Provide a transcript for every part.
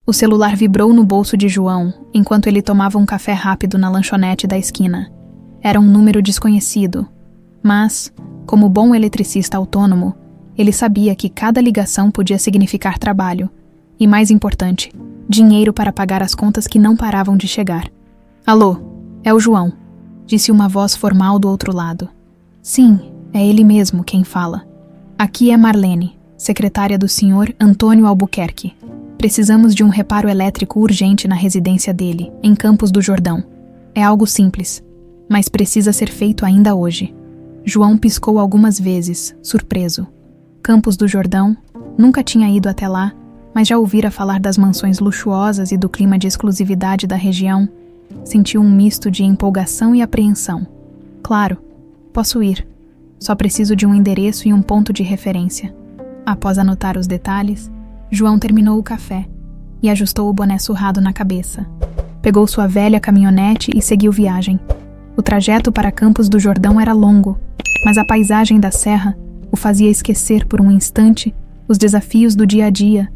O celular vibrou no bolso de João enquanto ele tomava um café rápido na lanchonete da esquina. Era um número desconhecido, mas, como bom eletricista autônomo, ele sabia que cada ligação podia significar trabalho e, mais importante, dinheiro para pagar as contas que não paravam de chegar. Alô, é o João, disse uma voz formal do outro lado. Sim, é ele mesmo quem fala. Aqui é Marlene, secretária do Sr. Antônio Albuquerque. Precisamos de um reparo elétrico urgente na residência dele, em Campos do Jordão. É algo simples, mas precisa ser feito ainda hoje. João piscou algumas vezes, surpreso. Campos do Jordão, nunca tinha ido até lá, mas já ouvira falar das mansões luxuosas e do clima de exclusividade da região. Sentiu um misto de empolgação e apreensão. Claro, posso ir. Só preciso de um endereço e um ponto de referência. Após anotar os detalhes, João terminou o café e ajustou o boné surrado na cabeça. Pegou sua velha caminhonete e seguiu viagem. O trajeto para Campos do Jordão era longo, mas a paisagem da serra o fazia esquecer por um instante os desafios do dia a dia.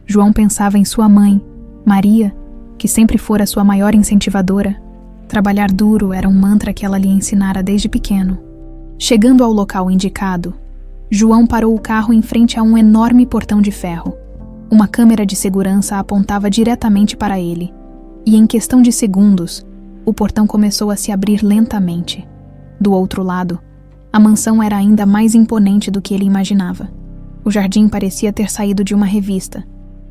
João pensava em sua mãe, Maria, que sempre fora sua maior incentivadora. Trabalhar duro era um mantra que ela lhe ensinara desde pequeno. Chegando ao local indicado, João parou o carro em frente a um enorme portão de ferro. Uma câmera de segurança apontava diretamente para ele, e em questão de segundos, o portão começou a se abrir lentamente. Do outro lado, a mansão era ainda mais imponente do que ele imaginava. O jardim parecia ter saído de uma revista,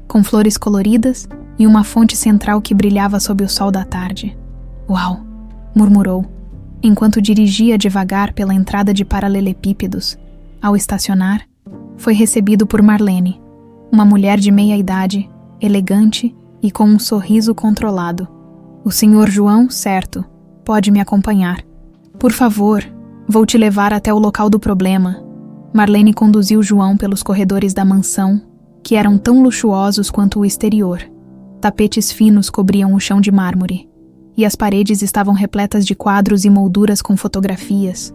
com flores coloridas e uma fonte central que brilhava sob o sol da tarde. Uau! Murmurou, enquanto dirigia devagar pela entrada de paralelepípedos. Ao estacionar, foi recebido por Marlene, uma mulher de meia-idade, elegante e com um sorriso controlado. O Sr. João, certo, pode me acompanhar. Por favor, vou te levar até o local do problema. Marlene conduziu João pelos corredores da mansão, que eram tão luxuosos quanto o exterior. Tapetes finos cobriam o chão de mármore, e as paredes estavam repletas de quadros e molduras com fotografias.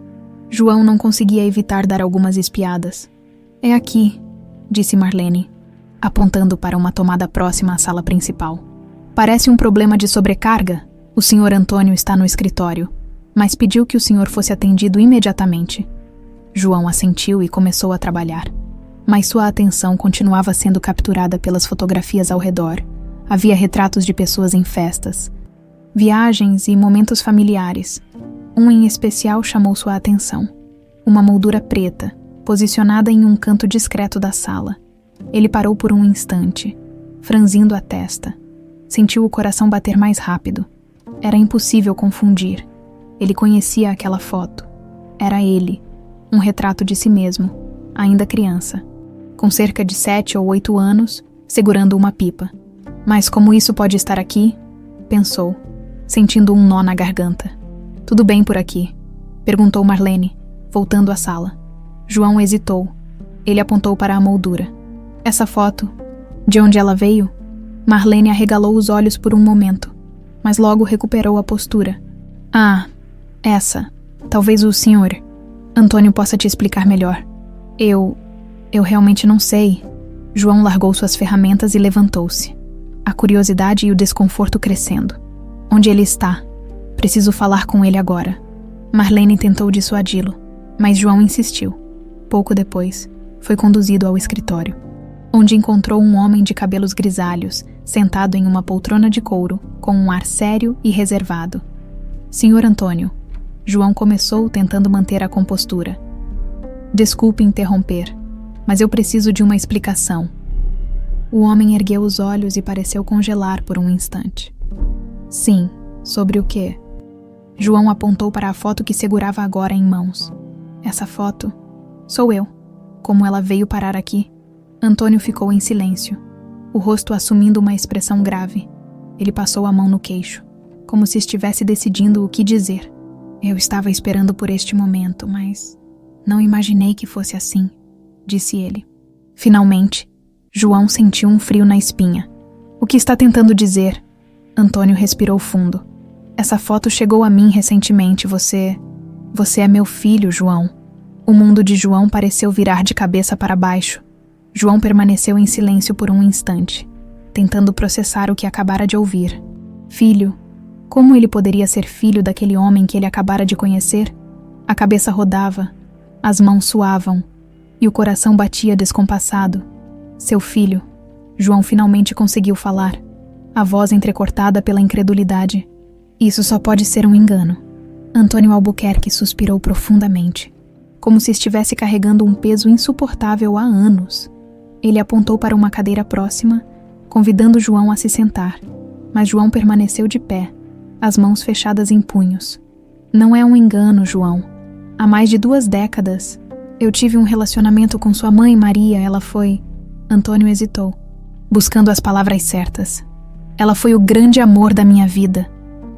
João não conseguia evitar dar algumas espiadas. É aqui, disse Marlene, apontando para uma tomada próxima à sala principal. Parece um problema de sobrecarga. O Sr. Antônio está no escritório, mas pediu que o senhor fosse atendido imediatamente. João assentiu e começou a trabalhar, mas sua atenção continuava sendo capturada pelas fotografias ao redor. Havia retratos de pessoas em festas, viagens e momentos familiares. Um em especial chamou sua atenção. Uma moldura preta, posicionada em um canto discreto da sala. Ele parou por um instante, franzindo a testa. Sentiu o coração bater mais rápido. Era impossível confundir. Ele conhecia aquela foto. Era ele, um retrato de si mesmo, ainda criança, com cerca de 7 ou 8 anos, segurando uma pipa. Mas como isso pode estar aqui? Pensou, sentindo um nó na garganta. Tudo bem por aqui? Perguntou Marlene, voltando à sala. João hesitou. Ele apontou para a moldura. Essa foto, de onde ela veio? Marlene arregalou os olhos por um momento, mas logo recuperou a postura. Ah, essa. Talvez o senhor Antônio possa te explicar melhor. Eu realmente não sei. João largou suas ferramentas e levantou-se. A curiosidade e o desconforto crescendo. Onde ele está? Preciso falar com ele agora. Marlene tentou dissuadi-lo, mas João insistiu. Pouco depois, foi conduzido ao escritório, onde encontrou um homem de cabelos grisalhos, sentado em uma poltrona de couro, com um ar sério e reservado. Sr. Antônio, João começou tentando manter a compostura. Desculpe interromper, mas eu preciso de uma explicação. O homem ergueu os olhos e pareceu congelar por um instante. Sim, sobre o quê? João apontou para a foto que segurava agora em mãos. Essa foto? Sou eu. Como ela veio parar aqui? Antônio ficou em silêncio, o rosto assumindo uma expressão grave. Ele passou a mão no queixo, como se estivesse decidindo o que dizer. Eu estava esperando por este momento, mas não imaginei que fosse assim, disse ele. Finalmente, João sentiu um frio na espinha. O que está tentando dizer? Antônio respirou fundo. Essa foto chegou a mim recentemente. Você é meu filho, João. O mundo de João pareceu virar de cabeça para baixo. João permaneceu em silêncio por um instante. tentando processar o que acabara de ouvir. Filho? Como ele poderia ser filho daquele homem que ele acabara de conhecer? A cabeça rodava, as mãos suavam e o coração batia descompassado. Seu filho. João finalmente conseguiu falar, a voz entrecortada pela incredulidade. Isso só pode ser um engano. Antônio Albuquerque suspirou profundamente, como se estivesse carregando um peso insuportável há anos. Ele apontou para uma cadeira próxima, convidando João a se sentar, mas João permaneceu de pé, as mãos fechadas em punhos. Não é um engano, João. Há mais de 2 décadas, eu tive um relacionamento com sua mãe, Maria. Ela foi... Antônio hesitou, buscando as palavras certas. Ela foi o grande amor da minha vida.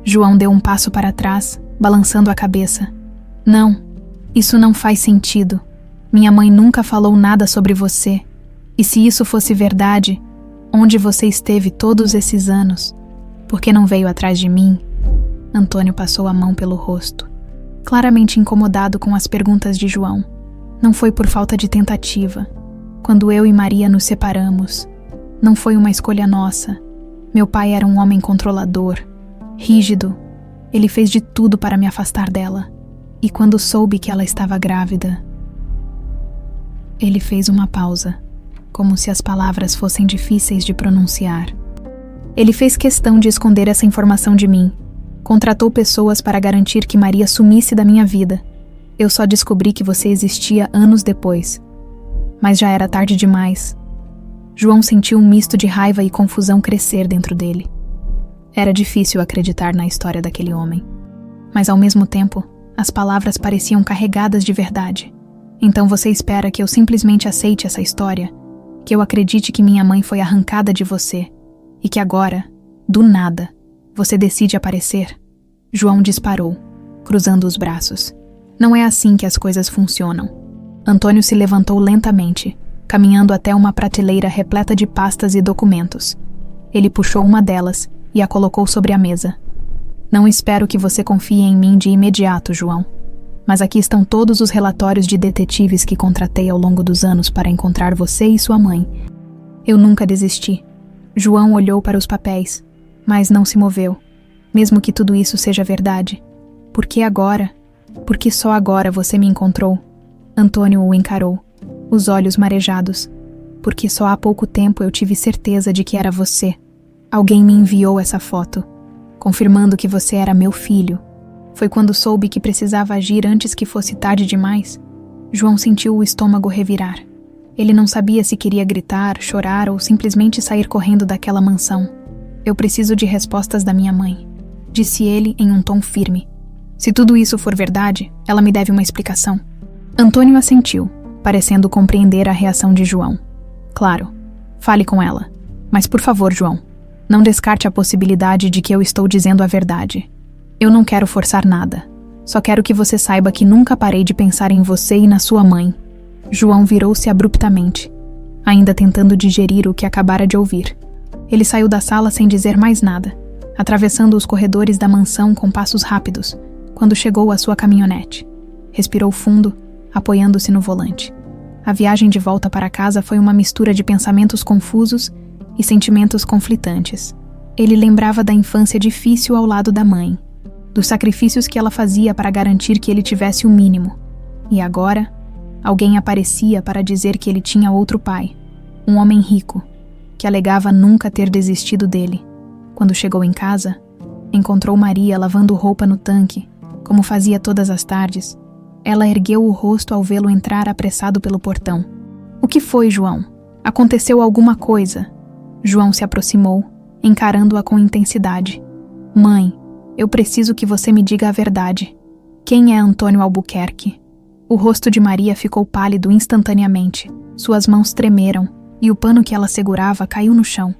João deu um passo para trás, balançando a cabeça. Não, isso não faz sentido. Minha mãe nunca falou nada sobre você. E se isso fosse verdade, onde você esteve todos esses anos? Por que não veio atrás de mim? Antônio passou a mão pelo rosto, claramente incomodado com as perguntas de João. Não foi por falta de tentativa. Quando eu e Maria nos separamos, não foi uma escolha nossa. Meu pai era um homem controlador, rígido. Ele fez de tudo para me afastar dela. E quando soube que ela estava grávida... Ele fez uma pausa, como se as palavras fossem difíceis de pronunciar. Ele fez questão de esconder essa informação de mim. Contratou pessoas para garantir que Maria sumisse da minha vida. Eu só descobri que você existia anos depois. Mas já era tarde demais. João sentiu um misto de raiva e confusão crescer dentro dele. Era difícil acreditar na história daquele homem. Mas ao mesmo tempo, as palavras pareciam carregadas de verdade. Então você espera que eu simplesmente aceite essa história? Que eu acredite que minha mãe foi arrancada de você? E que agora, do nada, você decide aparecer? João disparou, cruzando os braços. Não é assim que as coisas funcionam. Antônio se levantou lentamente, caminhando até uma prateleira repleta de pastas e documentos. Ele puxou uma delas e a colocou sobre a mesa. Não espero que você confie em mim de imediato, João. Mas aqui estão todos os relatórios de detetives que contratei ao longo dos anos para encontrar você e sua mãe. Eu nunca desisti. João olhou para os papéis, mas não se moveu. Mesmo que tudo isso seja verdade. Por que agora? Por que só agora você me encontrou? Antônio o encarou, os olhos marejados. Porque só há pouco tempo eu tive certeza de que era você. Alguém me enviou essa foto, confirmando que você era meu filho. Foi quando soube que precisava agir antes que fosse tarde demais. João sentiu o estômago revirar. Ele não sabia se queria gritar, chorar ou simplesmente sair correndo daquela mansão. Eu preciso de respostas da minha mãe, disse ele em um tom firme. Se tudo isso for verdade, ela me deve uma explicação. Antônio assentiu, parecendo compreender a reação de João. Claro, fale com ela. Mas por favor, João, não descarte a possibilidade de que eu estou dizendo a verdade. Eu não quero forçar nada. Só quero que você saiba que nunca parei de pensar em você e na sua mãe. João virou-se abruptamente, ainda tentando digerir o que acabara de ouvir. Ele saiu da sala sem dizer mais nada, atravessando os corredores da mansão com passos rápidos, quando chegou à sua caminhonete. Respirou fundo, apoiando-se no volante. A viagem de volta para casa foi uma mistura de pensamentos confusos e sentimentos conflitantes. Ele lembrava da infância difícil ao lado da mãe, dos sacrifícios que ela fazia para garantir que ele tivesse o mínimo. E agora, alguém aparecia para dizer que ele tinha outro pai, um homem rico, que alegava nunca ter desistido dele. Quando chegou em casa, encontrou Maria lavando roupa no tanque, como fazia todas as tardes. Ela ergueu o rosto ao vê-lo entrar apressado pelo portão. O que foi, João? Aconteceu alguma coisa? João se aproximou, encarando-a com intensidade. Mãe, eu preciso que você me diga a verdade. Quem é Antônio Albuquerque? O rosto de Maria ficou pálido instantaneamente. Suas mãos tremeram e o pano que ela segurava caiu no chão.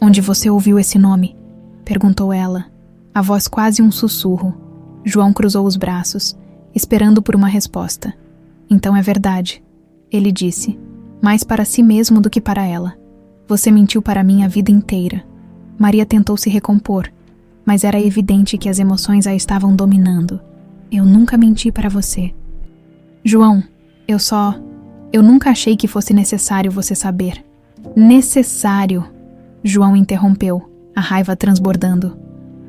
Onde você ouviu esse nome? Perguntou ela, a voz quase um sussurro. João cruzou os braços, esperando por uma resposta. Então é verdade, ele disse, mais para si mesmo do que para ela. Você mentiu para mim a vida inteira. Maria tentou se recompor, mas era evidente que as emoções a estavam dominando. Eu nunca menti para você. João, eu nunca achei que fosse necessário você saber. Necessário. João interrompeu, a raiva transbordando.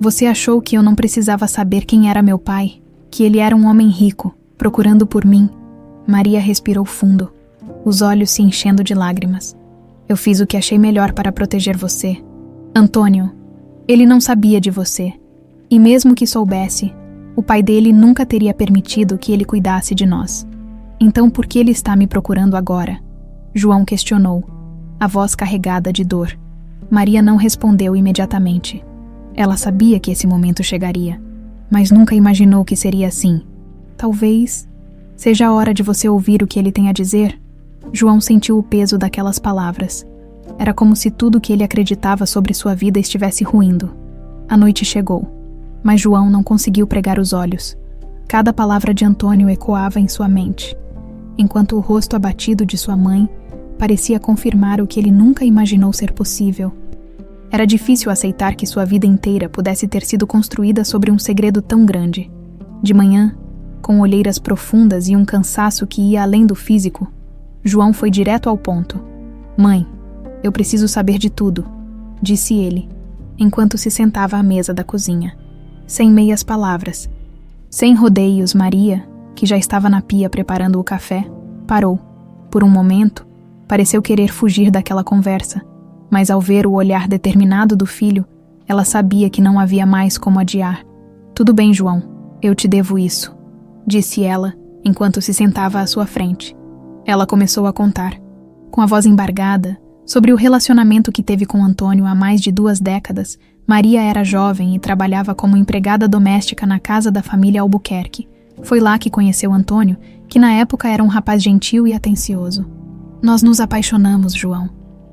Você achou que eu não precisava saber quem era meu pai? Que ele era um homem rico, procurando por mim? Maria respirou fundo, os olhos se enchendo de lágrimas. Eu fiz o que achei melhor para proteger você. Antônio, ele não sabia de você. E mesmo que soubesse, o pai dele nunca teria permitido que ele cuidasse de nós. Então por que ele está me procurando agora? João questionou, a voz carregada de dor. Maria não respondeu imediatamente. Ela sabia que esse momento chegaria, mas nunca imaginou que seria assim. Talvez seja a hora de você ouvir o que ele tem a dizer. João sentiu o peso daquelas palavras. Era como se tudo que ele acreditava sobre sua vida estivesse ruindo. A noite chegou, mas João não conseguiu pregar os olhos. Cada palavra de Antônio ecoava em sua mente, enquanto o rosto abatido de sua mãe parecia confirmar o que ele nunca imaginou ser possível. Era difícil aceitar que sua vida inteira pudesse ter sido construída sobre um segredo tão grande. De manhã, com olheiras profundas e um cansaço que ia além do físico, João foi direto ao ponto. Mãe, eu preciso saber de tudo, disse ele, enquanto se sentava à mesa da cozinha. Sem meias palavras. Sem rodeios, Maria, que já estava na pia preparando o café, parou. Por um momento, pareceu querer fugir daquela conversa, mas ao ver o olhar determinado do filho, ela sabia que não havia mais como adiar. Tudo bem, João, eu te devo isso, disse ela, enquanto se sentava à sua frente. Ela começou a contar, com a voz embargada, sobre o relacionamento que teve com Antônio há mais de 2 décadas. Maria era jovem e trabalhava como empregada doméstica na casa da família Albuquerque. Foi lá que conheceu Antônio, que na época era um rapaz gentil e atencioso. Nós nos apaixonamos, João.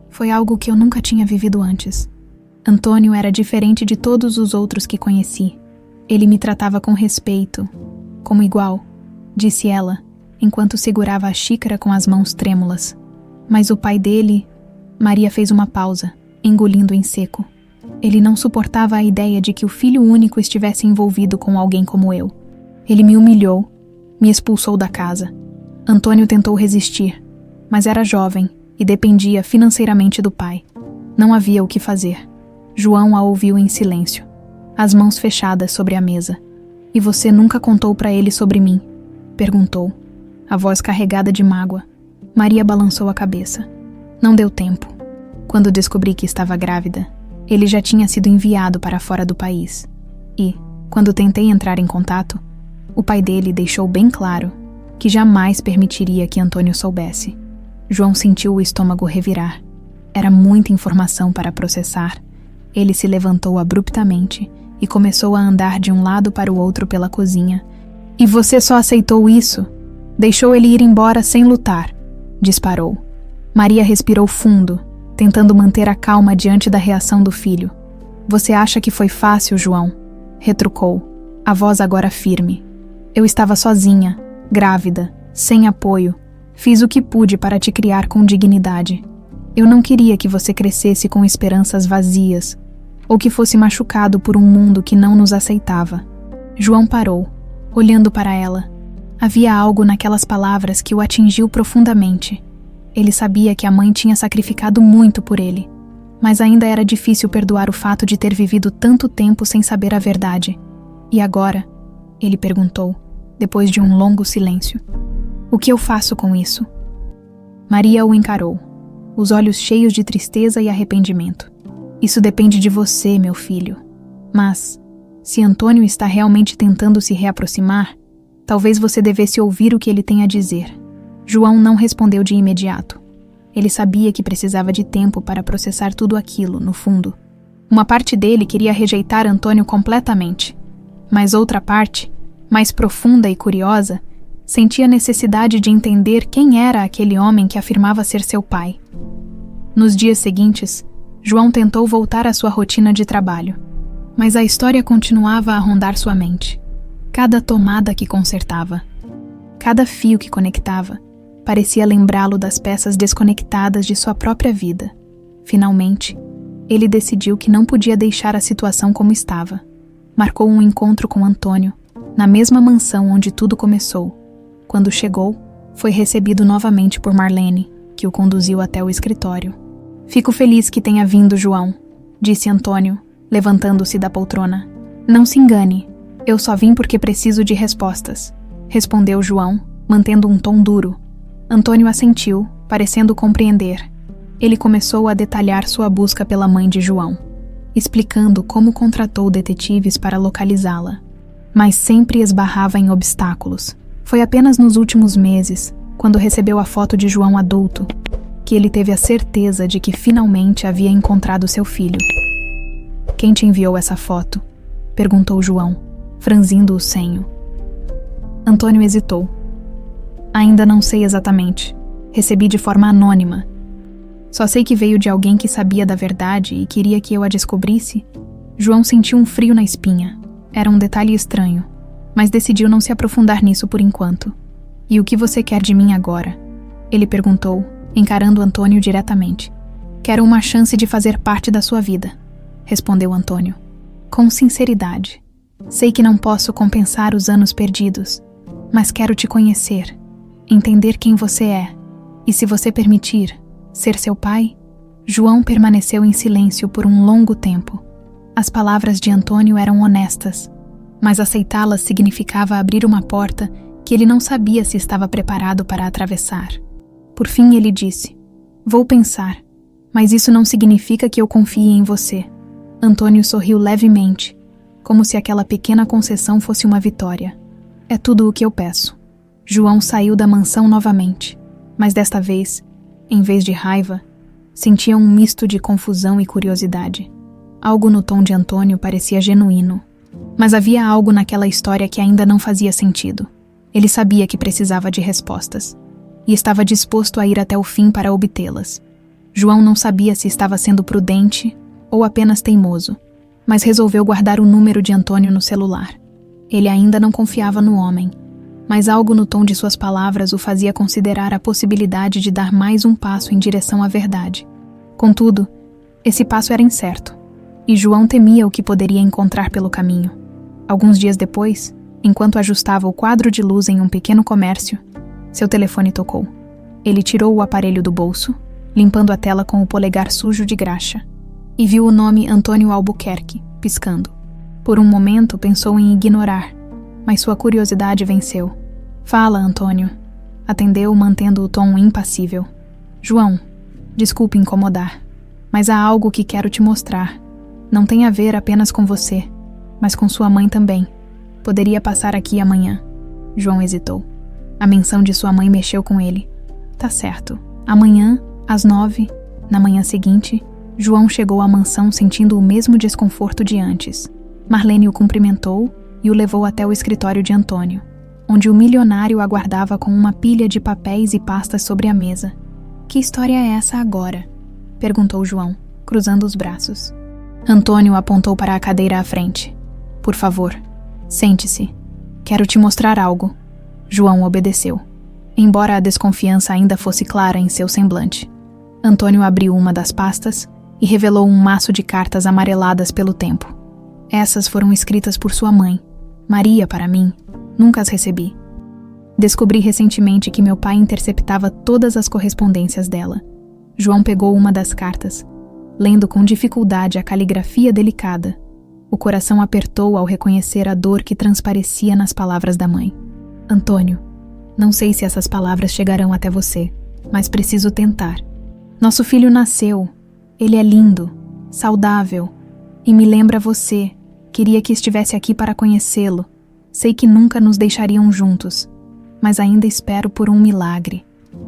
Foi algo que eu nunca tinha vivido antes. Antônio era diferente de todos os outros que conheci. Ele me tratava com respeito, como igual, disse ela, enquanto segurava a xícara com as mãos trêmulas. Mas o pai dele... Maria fez uma pausa, engolindo em seco. Ele não suportava a ideia de que o filho único estivesse envolvido com alguém como eu. Ele me humilhou, me expulsou da casa. Antônio tentou resistir, mas era jovem e dependia financeiramente do pai. Não havia o que fazer. João a ouviu em silêncio, as mãos fechadas sobre a mesa. E você nunca contou para ele sobre mim? Perguntou, a voz carregada de mágoa. Maria balançou a cabeça. Não deu tempo. Quando descobri que estava grávida, ele já tinha sido enviado para fora do país. E, quando tentei entrar em contato, o pai dele deixou bem claro que jamais permitiria que Antônio soubesse. João sentiu o estômago revirar. Era muita informação para processar. Ele se levantou abruptamente e começou a andar de um lado para o outro pela cozinha. E você só aceitou isso? Deixou ele ir embora sem lutar, disparou. Maria respirou fundo, tentando manter a calma diante da reação do filho. Você acha que foi fácil, João? Retrucou, a voz agora firme. Eu estava sozinha, grávida, sem apoio. Fiz o que pude para te criar com dignidade. Eu não queria que você crescesse com esperanças vazias, ou que fosse machucado por um mundo que não nos aceitava. João parou, olhando para ela. Havia algo naquelas palavras que o atingiu profundamente. Ele sabia que a mãe tinha sacrificado muito por ele, mas ainda era difícil perdoar o fato de ter vivido tanto tempo sem saber a verdade. E agora? Ele perguntou, depois de um longo silêncio. O que eu faço com isso? Maria o encarou, os olhos cheios de tristeza e arrependimento. Isso depende de você, meu filho. Mas, se Antônio está realmente tentando se reaproximar, talvez você devesse ouvir o que ele tem a dizer. João não respondeu de imediato. Ele sabia que precisava de tempo para processar tudo aquilo, no fundo. Uma parte dele queria rejeitar Antônio completamente, mas outra parte, mais profunda e curiosa, sentia necessidade de entender quem era aquele homem que afirmava ser seu pai. Nos dias seguintes, João tentou voltar à sua rotina de trabalho, mas a história continuava a rondar sua mente. Cada tomada que consertava, cada fio que conectava, parecia lembrá-lo das peças desconectadas de sua própria vida. Finalmente, ele decidiu que não podia deixar a situação como estava. Marcou um encontro com Antônio, na mesma mansão onde tudo começou. Quando chegou, foi recebido novamente por Marlene, que o conduziu até o escritório. Fico feliz que tenha vindo, João, disse Antônio, levantando-se da poltrona. Não se engane, eu só vim porque preciso de respostas, respondeu João, mantendo um tom duro. Antônio assentiu, parecendo compreender. Ele começou a detalhar sua busca pela mãe de João, explicando como contratou detetives para localizá-la. Mas sempre esbarrava em obstáculos. Foi apenas nos últimos meses, quando recebeu a foto de João adulto, que ele teve a certeza de que finalmente havia encontrado seu filho. Quem te enviou essa foto? Perguntou João, franzindo o senho. Antônio hesitou. Ainda não sei exatamente. Recebi de forma anônima. Só sei que veio de alguém que sabia da verdade e queria que eu a descobrisse. João sentiu um frio na espinha. Era um detalhe estranho, mas decidiu não se aprofundar nisso por enquanto. E o que você quer de mim agora? Ele perguntou, encarando Antônio diretamente. Quero uma chance de fazer parte da sua vida, respondeu Antônio, com sinceridade. Sei que não posso compensar os anos perdidos, mas quero te conhecer, entender quem você é, e se você permitir, ser seu pai? João permaneceu em silêncio por um longo tempo. As palavras de Antônio eram honestas, mas aceitá-las significava abrir uma porta que ele não sabia se estava preparado para atravessar. Por fim ele disse, vou pensar, mas isso não significa que eu confie em você. Antônio sorriu levemente, como se aquela pequena concessão fosse uma vitória. É tudo o que eu peço. João saiu da mansão novamente, mas desta vez, em vez de raiva, sentia um misto de confusão e curiosidade. Algo no tom de Antônio parecia genuíno, mas havia algo naquela história que ainda não fazia sentido. Ele sabia que precisava de respostas, e estava disposto a ir até o fim para obtê-las. João não sabia se estava sendo prudente ou apenas teimoso, mas resolveu guardar o número de Antônio no celular. Ele ainda não confiava no homem, mas algo no tom de suas palavras o fazia considerar a possibilidade de dar mais um passo em direção à verdade. Contudo, esse passo era incerto, e João temia o que poderia encontrar pelo caminho. Alguns dias depois, enquanto ajustava o quadro de luz em um pequeno comércio, seu telefone tocou. Ele tirou o aparelho do bolso, limpando a tela com o polegar sujo de graxa, e viu o nome Antônio Albuquerque, piscando. Por um momento pensou em ignorar, mas sua curiosidade venceu. Fala, Antônio. Atendeu, mantendo o tom impassível. João, desculpe incomodar, mas há algo que quero te mostrar. Não tem a ver apenas com você, mas com sua mãe também. Poderia passar aqui amanhã. João hesitou. A menção de sua mãe mexeu com ele. Tá certo. Amanhã, às 9, na manhã seguinte, João chegou à mansão sentindo o mesmo desconforto de antes. Marlene o cumprimentou e o levou até o escritório de Antônio, onde o milionário aguardava com uma pilha de papéis e pastas sobre a mesa. Que história é essa agora? Perguntou João, cruzando os braços. Antônio apontou para a cadeira à frente. Por favor, sente-se. Quero te mostrar algo. João obedeceu, embora a desconfiança ainda fosse clara em seu semblante. Antônio abriu uma das pastas e revelou um maço de cartas amareladas pelo tempo. Essas foram escritas por sua mãe, Maria, para mim. Nunca as recebi. Descobri recentemente que meu pai interceptava todas as correspondências dela. João pegou uma das cartas, lendo com dificuldade a caligrafia delicada. O coração apertou ao reconhecer a dor que transparecia nas palavras da mãe. Antônio, não sei se essas palavras chegarão até você, mas preciso tentar. Nosso filho nasceu. Ele é lindo, saudável, e me lembra você. Queria que estivesse aqui para conhecê-lo. Sei que nunca nos deixariam juntos, mas ainda espero por um milagre.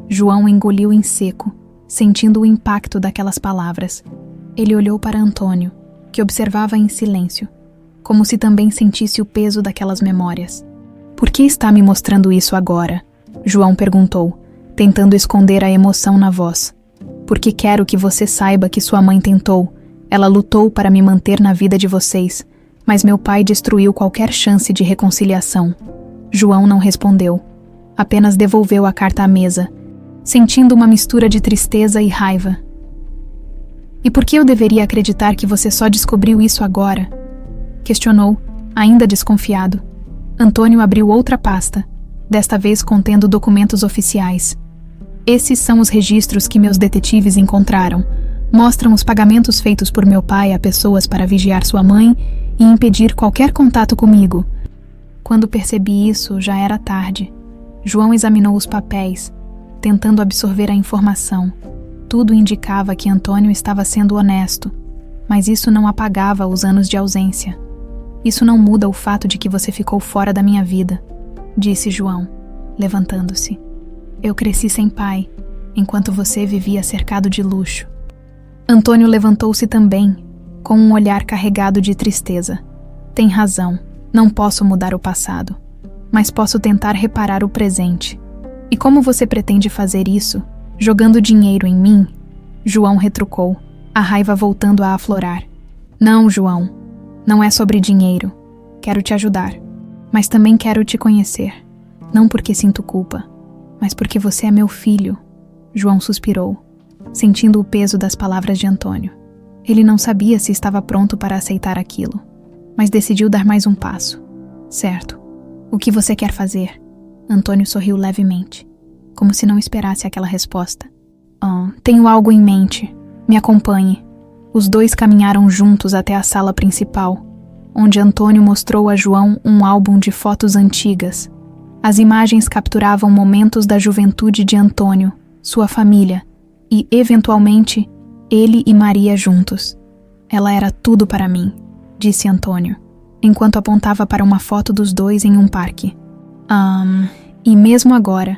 João engoliu em seco, sentindo o impacto daquelas palavras. Ele olhou para Antônio, que observava em silêncio, como se também sentisse o peso daquelas memórias. Por que está me mostrando isso agora? João perguntou, tentando esconder a emoção na voz. Porque quero que você saiba que sua mãe tentou. Ela lutou para me manter na vida de vocês, mas meu pai destruiu qualquer chance de reconciliação. João não respondeu. Apenas devolveu a carta à mesa, sentindo uma mistura de tristeza e raiva. E por que eu deveria acreditar que você só descobriu isso agora? Questionou, ainda desconfiado. Antônio abriu outra pasta, desta vez contendo documentos oficiais. Esses são os registros que meus detetives encontraram. Mostram os pagamentos feitos por meu pai a pessoas para vigiar sua mãe e impedir qualquer contato comigo. Quando percebi isso, já era tarde. João examinou os papéis, tentando absorver a informação. Tudo indicava que Antônio estava sendo honesto, mas isso não apagava os anos de ausência. Isso não muda o fato de que você ficou fora da minha vida, disse João, levantando-se. Eu cresci sem pai, enquanto você vivia cercado de luxo. Antônio levantou-se também, com um olhar carregado de tristeza. Tem razão, não posso mudar o passado, mas posso tentar reparar o presente. E como você pretende fazer isso? Jogando dinheiro em mim? João retrucou, a raiva voltando a aflorar. Não, João, não é sobre dinheiro. Quero te ajudar, mas também quero te conhecer. Não porque sinto culpa, mas porque você é meu filho. João suspirou, sentindo o peso das palavras de Antônio. Ele não sabia se estava pronto para aceitar aquilo, mas decidiu dar mais um passo. Certo. O que você quer fazer? Antônio sorriu levemente, como se não esperasse aquela resposta. Tenho algo em mente. Me acompanhe. Os dois caminharam juntos até a sala principal, onde Antônio mostrou a João um álbum de fotos antigas. As imagens capturavam momentos da juventude de Antônio, sua família, e, eventualmente, ele e Maria juntos. Ela era tudo para mim, disse Antônio, enquanto apontava para uma foto dos dois em um parque. E mesmo agora,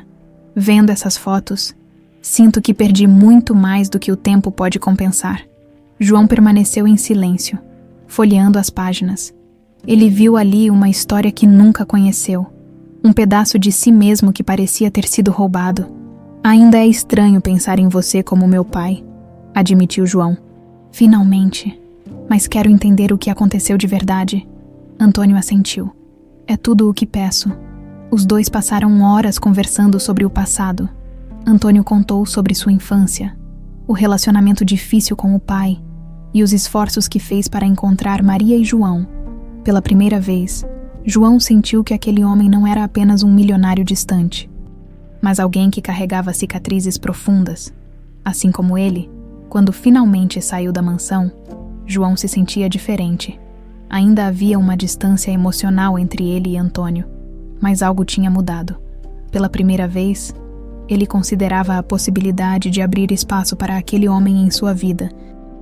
vendo essas fotos, sinto que perdi muito mais do que o tempo pode compensar. João permaneceu em silêncio, folheando as páginas. Ele viu ali uma história que nunca conheceu, um pedaço de si mesmo que parecia ter sido roubado. Ainda é estranho pensar em você como meu pai, admitiu João. Finalmente, mas quero entender o que aconteceu de verdade. Antônio assentiu. É tudo o que peço. Os dois passaram horas conversando sobre o passado. Antônio contou sobre sua infância, o relacionamento difícil com o pai e os esforços que fez para encontrar Maria e João. Pela primeira vez, João sentiu que aquele homem não era apenas um milionário distante, mas alguém que carregava cicatrizes profundas. Assim como ele, quando finalmente saiu da mansão, João se sentia diferente. Ainda havia uma distância emocional entre ele e Antônio, mas algo tinha mudado. Pela primeira vez, ele considerava a possibilidade de abrir espaço para aquele homem em sua vida.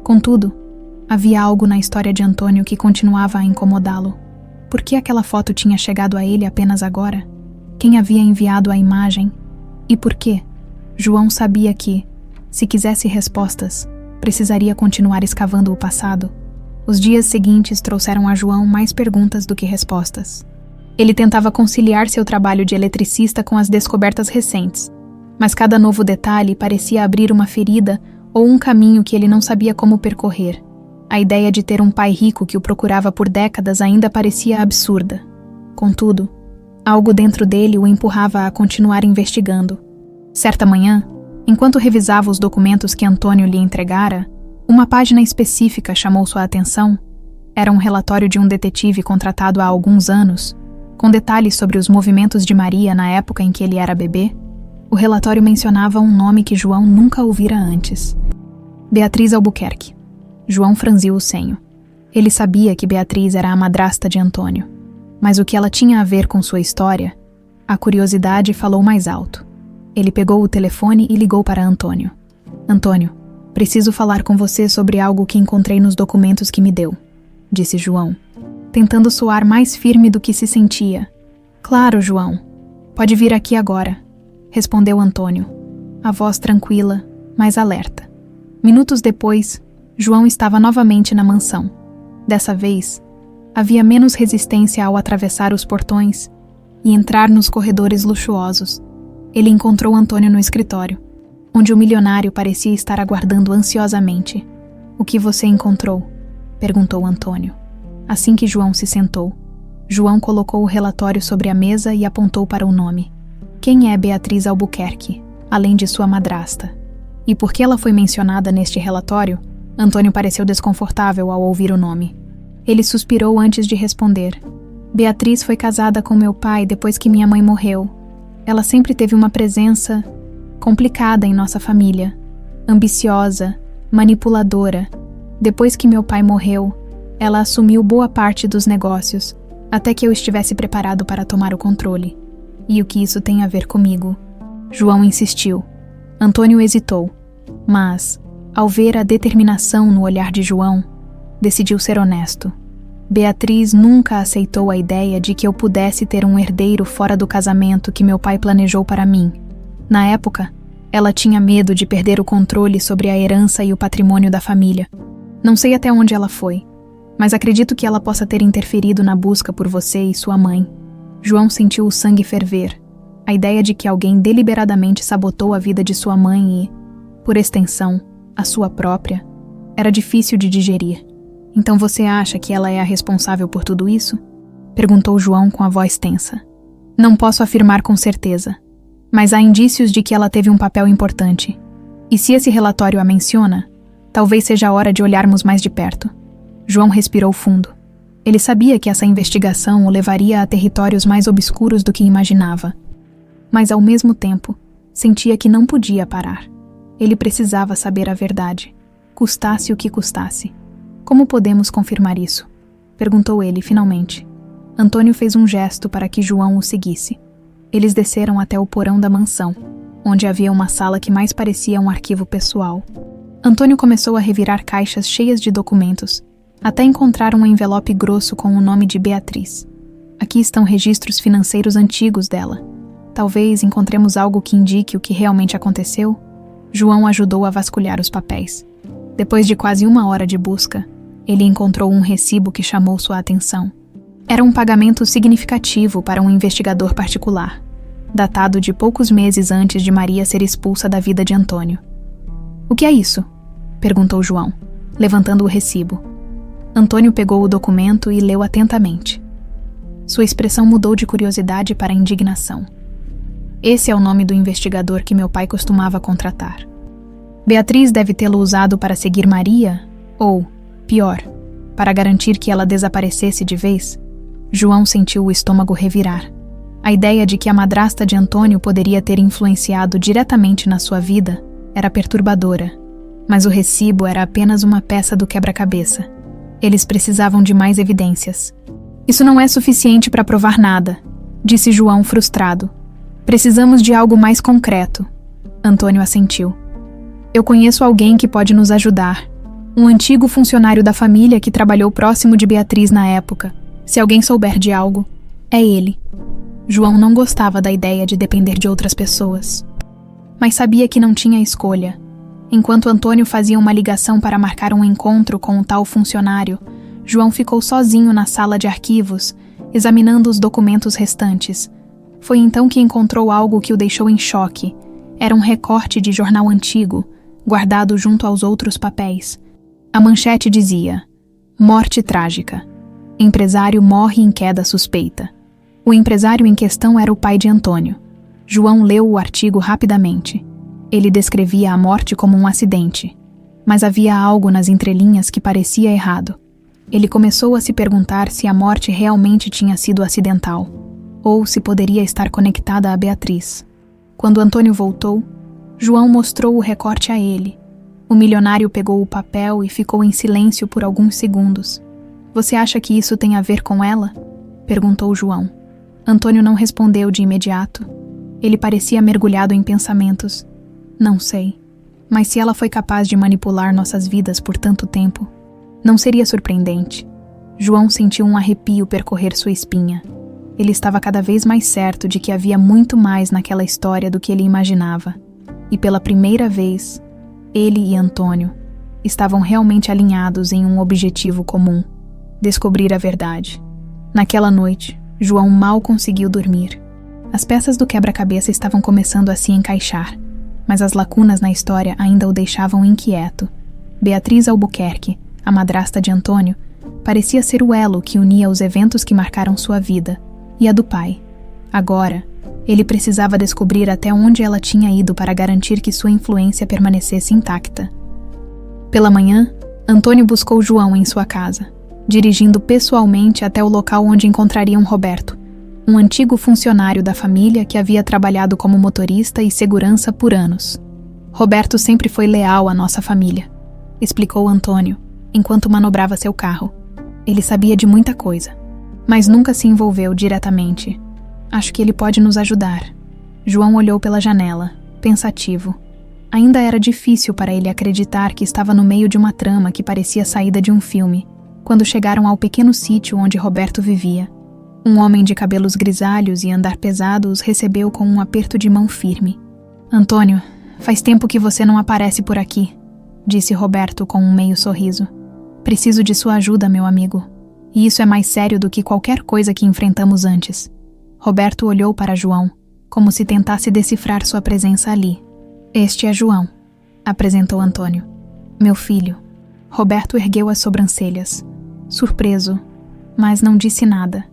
Contudo, havia algo na história de Antônio que continuava a incomodá-lo. Por que aquela foto tinha chegado a ele apenas agora? Quem havia enviado a imagem? E por quê? João sabia que, se quisesse respostas, precisaria continuar escavando o passado. Os dias seguintes trouxeram a João mais perguntas do que respostas. Ele tentava conciliar seu trabalho de eletricista com as descobertas recentes, mas cada novo detalhe parecia abrir uma ferida ou um caminho que ele não sabia como percorrer. A ideia de ter um pai rico que o procurava por décadas ainda parecia absurda. Contudo, algo dentro dele o empurrava a continuar investigando. Certa manhã, enquanto revisava os documentos que Antônio lhe entregara, uma página específica chamou sua atenção. Era um relatório de um detetive contratado há alguns anos, com detalhes sobre os movimentos de Maria na época em que ele era bebê. O relatório mencionava um nome que João nunca ouvira antes: Beatriz Albuquerque. João franziu o senho. Ele sabia que Beatriz era a madrasta de Antônio, mas o que ela tinha a ver com sua história? A curiosidade falou mais alto. Ele pegou o telefone e ligou para Antônio. Antônio, preciso falar com você sobre algo que encontrei nos documentos que me deu, disse João, tentando soar mais firme do que se sentia. Claro, João. Pode vir aqui agora, respondeu Antônio, a voz tranquila, mas alerta. Minutos depois, João estava novamente na mansão. Dessa vez, havia menos resistência ao atravessar os portões e entrar nos corredores luxuosos. Ele encontrou Antônio no escritório, onde o milionário parecia estar aguardando ansiosamente. O que você encontrou? Perguntou Antônio. Assim que João se sentou, João colocou o relatório sobre a mesa e apontou para o nome. Quem é Beatriz Albuquerque, além de sua madrasta? E por que ela foi mencionada neste relatório? Antônio pareceu desconfortável ao ouvir o nome. Ele suspirou antes de responder. Beatriz foi casada com meu pai depois que minha mãe morreu. Ela sempre teve uma presença complicada em nossa família, ambiciosa, Manipuladora. Depois que meu pai morreu, ela assumiu boa parte dos negócios, até que eu estivesse preparado para tomar o controle. E o que isso tem a ver comigo? João insistiu. Antônio hesitou, mas, ao ver a determinação no olhar de João, decidiu ser honesto. Beatriz nunca aceitou a ideia de que eu pudesse ter um herdeiro fora do casamento que meu pai planejou para mim. Na época, ela tinha medo de perder o controle sobre a herança e o patrimônio da família. Não sei até onde ela foi, mas acredito que ela possa ter interferido na busca por você e sua mãe. João sentiu o sangue ferver. A ideia de que alguém deliberadamente sabotou a vida de sua mãe e, por extensão, a sua própria, era difícil de digerir. Então você acha que ela é a responsável por tudo isso? Perguntou João com a voz tensa. Não posso afirmar com certeza, mas há indícios de que ela teve um papel importante. E se esse relatório a menciona, talvez seja a hora de olharmos mais de perto. João respirou fundo. Ele sabia que essa investigação o levaria a territórios mais obscuros do que imaginava. Mas, ao mesmo tempo, sentia que não podia parar. Ele precisava saber a verdade, custasse o que custasse. Como podemos confirmar isso? Perguntou ele, finalmente. Antônio fez um gesto para que João o seguisse. Eles desceram até o porão da mansão, onde havia uma sala que mais parecia um arquivo pessoal. Antônio começou a revirar caixas cheias de documentos, até encontrar um envelope grosso com o nome de Beatriz. Aqui estão registros financeiros antigos dela. Talvez encontremos algo que indique o que realmente aconteceu? João ajudou a vasculhar os papéis. Depois de quase 1 hora de busca, ele encontrou um recibo que chamou sua atenção. Era um pagamento significativo para um investigador particular, datado de poucos meses antes de Maria ser expulsa da vida de Antônio. O que é isso? Perguntou João, levantando o recibo. Antônio pegou o documento e leu atentamente. Sua expressão mudou de curiosidade para indignação. Esse é o nome do investigador que meu pai costumava contratar. Beatriz deve tê-lo usado para seguir Maria, ou, pior, para garantir que ela desaparecesse de vez. João sentiu o estômago revirar. A ideia de que a madrasta de Antônio poderia ter influenciado diretamente na sua vida era perturbadora, mas o recibo era apenas uma peça do quebra-cabeça. Eles precisavam de mais evidências. Isso não é suficiente para provar nada, disse João frustrado. Precisamos de algo mais concreto. Antônio assentiu. Eu conheço alguém que pode nos ajudar. Um antigo funcionário da família que trabalhou próximo de Beatriz na época. Se alguém souber de algo, é ele. João não gostava da ideia de depender de outras pessoas, mas sabia que não tinha escolha. Enquanto Antônio fazia uma ligação para marcar um encontro com o tal funcionário, João ficou sozinho na sala de arquivos, examinando os documentos restantes. Foi então que encontrou algo que o deixou em choque. Era um recorte de jornal antigo, guardado junto aos outros papéis. A manchete dizia: Morte trágica. Empresário morre em queda suspeita. O empresário em questão era o pai de Antônio. João leu o artigo rapidamente. Ele descrevia a morte como um acidente, mas havia algo nas entrelinhas que parecia errado. Ele começou a se perguntar se a morte realmente tinha sido acidental, ou se poderia estar conectada a Beatriz. Quando Antônio voltou, João mostrou o recorte a ele. O milionário pegou o papel e ficou em silêncio por alguns segundos. Você acha que isso tem a ver com ela? Perguntou João. Antônio não respondeu de imediato. Ele parecia mergulhado em pensamentos. Não sei, mas se ela foi capaz de manipular nossas vidas por tanto tempo, não seria surpreendente. João sentiu um arrepio percorrer sua espinha. Ele estava cada vez mais certo de que havia muito mais naquela história do que ele imaginava. E pela primeira vez, ele e Antônio estavam realmente alinhados em um objetivo comum: descobrir a verdade. Naquela noite, João mal conseguiu dormir. As peças do quebra-cabeça estavam começando a se encaixar, mas as lacunas na história ainda o deixavam inquieto. Beatriz Albuquerque, a madrasta de Antônio, parecia ser o elo que unia os eventos que marcaram sua vida e a do pai. Agora, ele precisava descobrir até onde ela tinha ido para garantir que sua influência permanecesse intacta. Pela manhã, Antônio buscou João em sua casa, dirigindo pessoalmente até o local onde encontrariam Roberto, um antigo funcionário da família que havia trabalhado como motorista e segurança por anos. Roberto sempre foi leal à nossa família. explicou Antônio, enquanto manobrava seu carro. Ele sabia de muita coisa, mas nunca se envolveu diretamente. Acho que ele pode nos ajudar. João olhou pela janela, pensativo. Ainda era difícil para ele acreditar que estava no meio de uma trama que parecia saída de um filme, quando chegaram ao pequeno sítio onde Roberto vivia. Um homem de cabelos grisalhos e andar pesado os recebeu com um aperto de mão firme. Antônio, faz tempo que você não aparece por aqui, disse Roberto com um meio sorriso. Preciso de sua ajuda, meu amigo. E isso é mais sério do que qualquer coisa que enfrentamos antes. Roberto olhou para João, como se tentasse decifrar sua presença ali. Este é João, apresentou Antônio. Meu filho. Roberto ergueu as sobrancelhas, surpreso, mas não disse nada.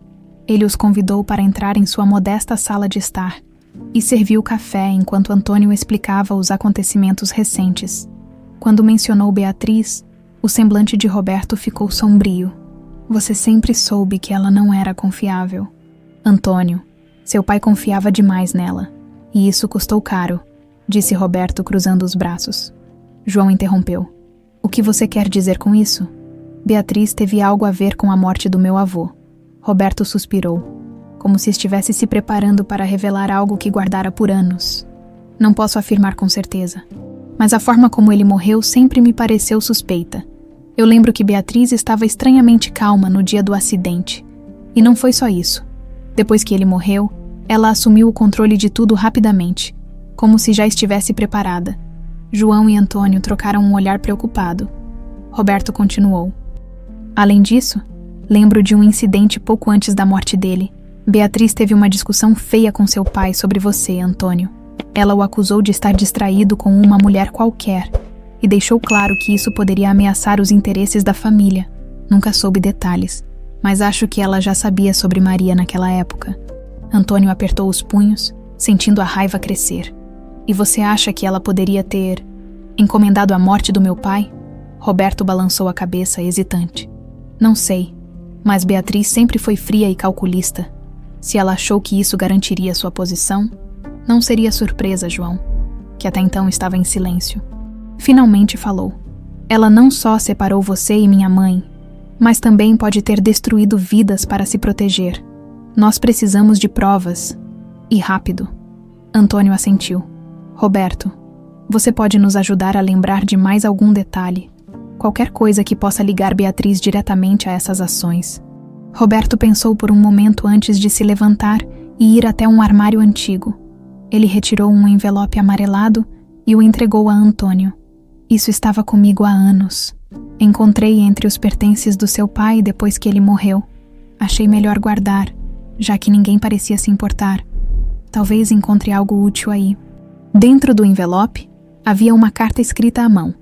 Ele os convidou para entrar em sua modesta sala de estar e serviu café enquanto Antônio explicava os acontecimentos recentes. Quando mencionou Beatriz, o semblante de Roberto ficou sombrio. Você sempre soube que ela não era confiável. Antônio, seu pai confiava demais nela, e isso custou caro, disse Roberto cruzando os braços. João interrompeu. O que você quer dizer com isso? Beatriz teve algo a ver com a morte do meu avô. Roberto suspirou, como se estivesse se preparando para revelar algo que guardara por anos. Não posso afirmar com certeza, mas a forma como ele morreu sempre me pareceu suspeita. Eu lembro que Beatriz estava estranhamente calma no dia do acidente. E não foi só isso. Depois que ele morreu, ela assumiu o controle de tudo rapidamente, como se já estivesse preparada. João e Antônio trocaram um olhar preocupado. Roberto continuou. Além disso, lembro de um incidente pouco antes da morte dele. Beatriz teve uma discussão feia com seu pai sobre você, Antônio. Ela o acusou de estar distraído com uma mulher qualquer e deixou claro que isso poderia ameaçar os interesses da família. Nunca soube detalhes, mas acho que ela já sabia sobre Maria naquela época. Antônio apertou os punhos, sentindo a raiva crescer. E você acha que ela poderia ter encomendado a morte do meu pai? Roberto balançou a cabeça, hesitante. Não sei, mas Beatriz sempre foi fria e calculista. Se ela achou que isso garantiria sua posição, não seria surpresa, João, que até então estava em silêncio. Finalmente falou. Ela não só separou você e minha mãe, mas também pode ter destruído vidas para se proteger. Nós precisamos de provas. E rápido. Antônio assentiu. Roberto, você pode nos ajudar a lembrar de mais algum detalhe. Qualquer coisa que possa ligar Beatriz diretamente a essas ações. Roberto pensou por um momento antes de se levantar e ir até um armário antigo. Ele retirou um envelope amarelado e o entregou a Antônio. Isso estava comigo há anos. Encontrei entre os pertences do seu pai depois que ele morreu. Achei melhor guardar, já que ninguém parecia se importar. Talvez encontre algo útil aí. Dentro do envelope, havia uma carta escrita à mão,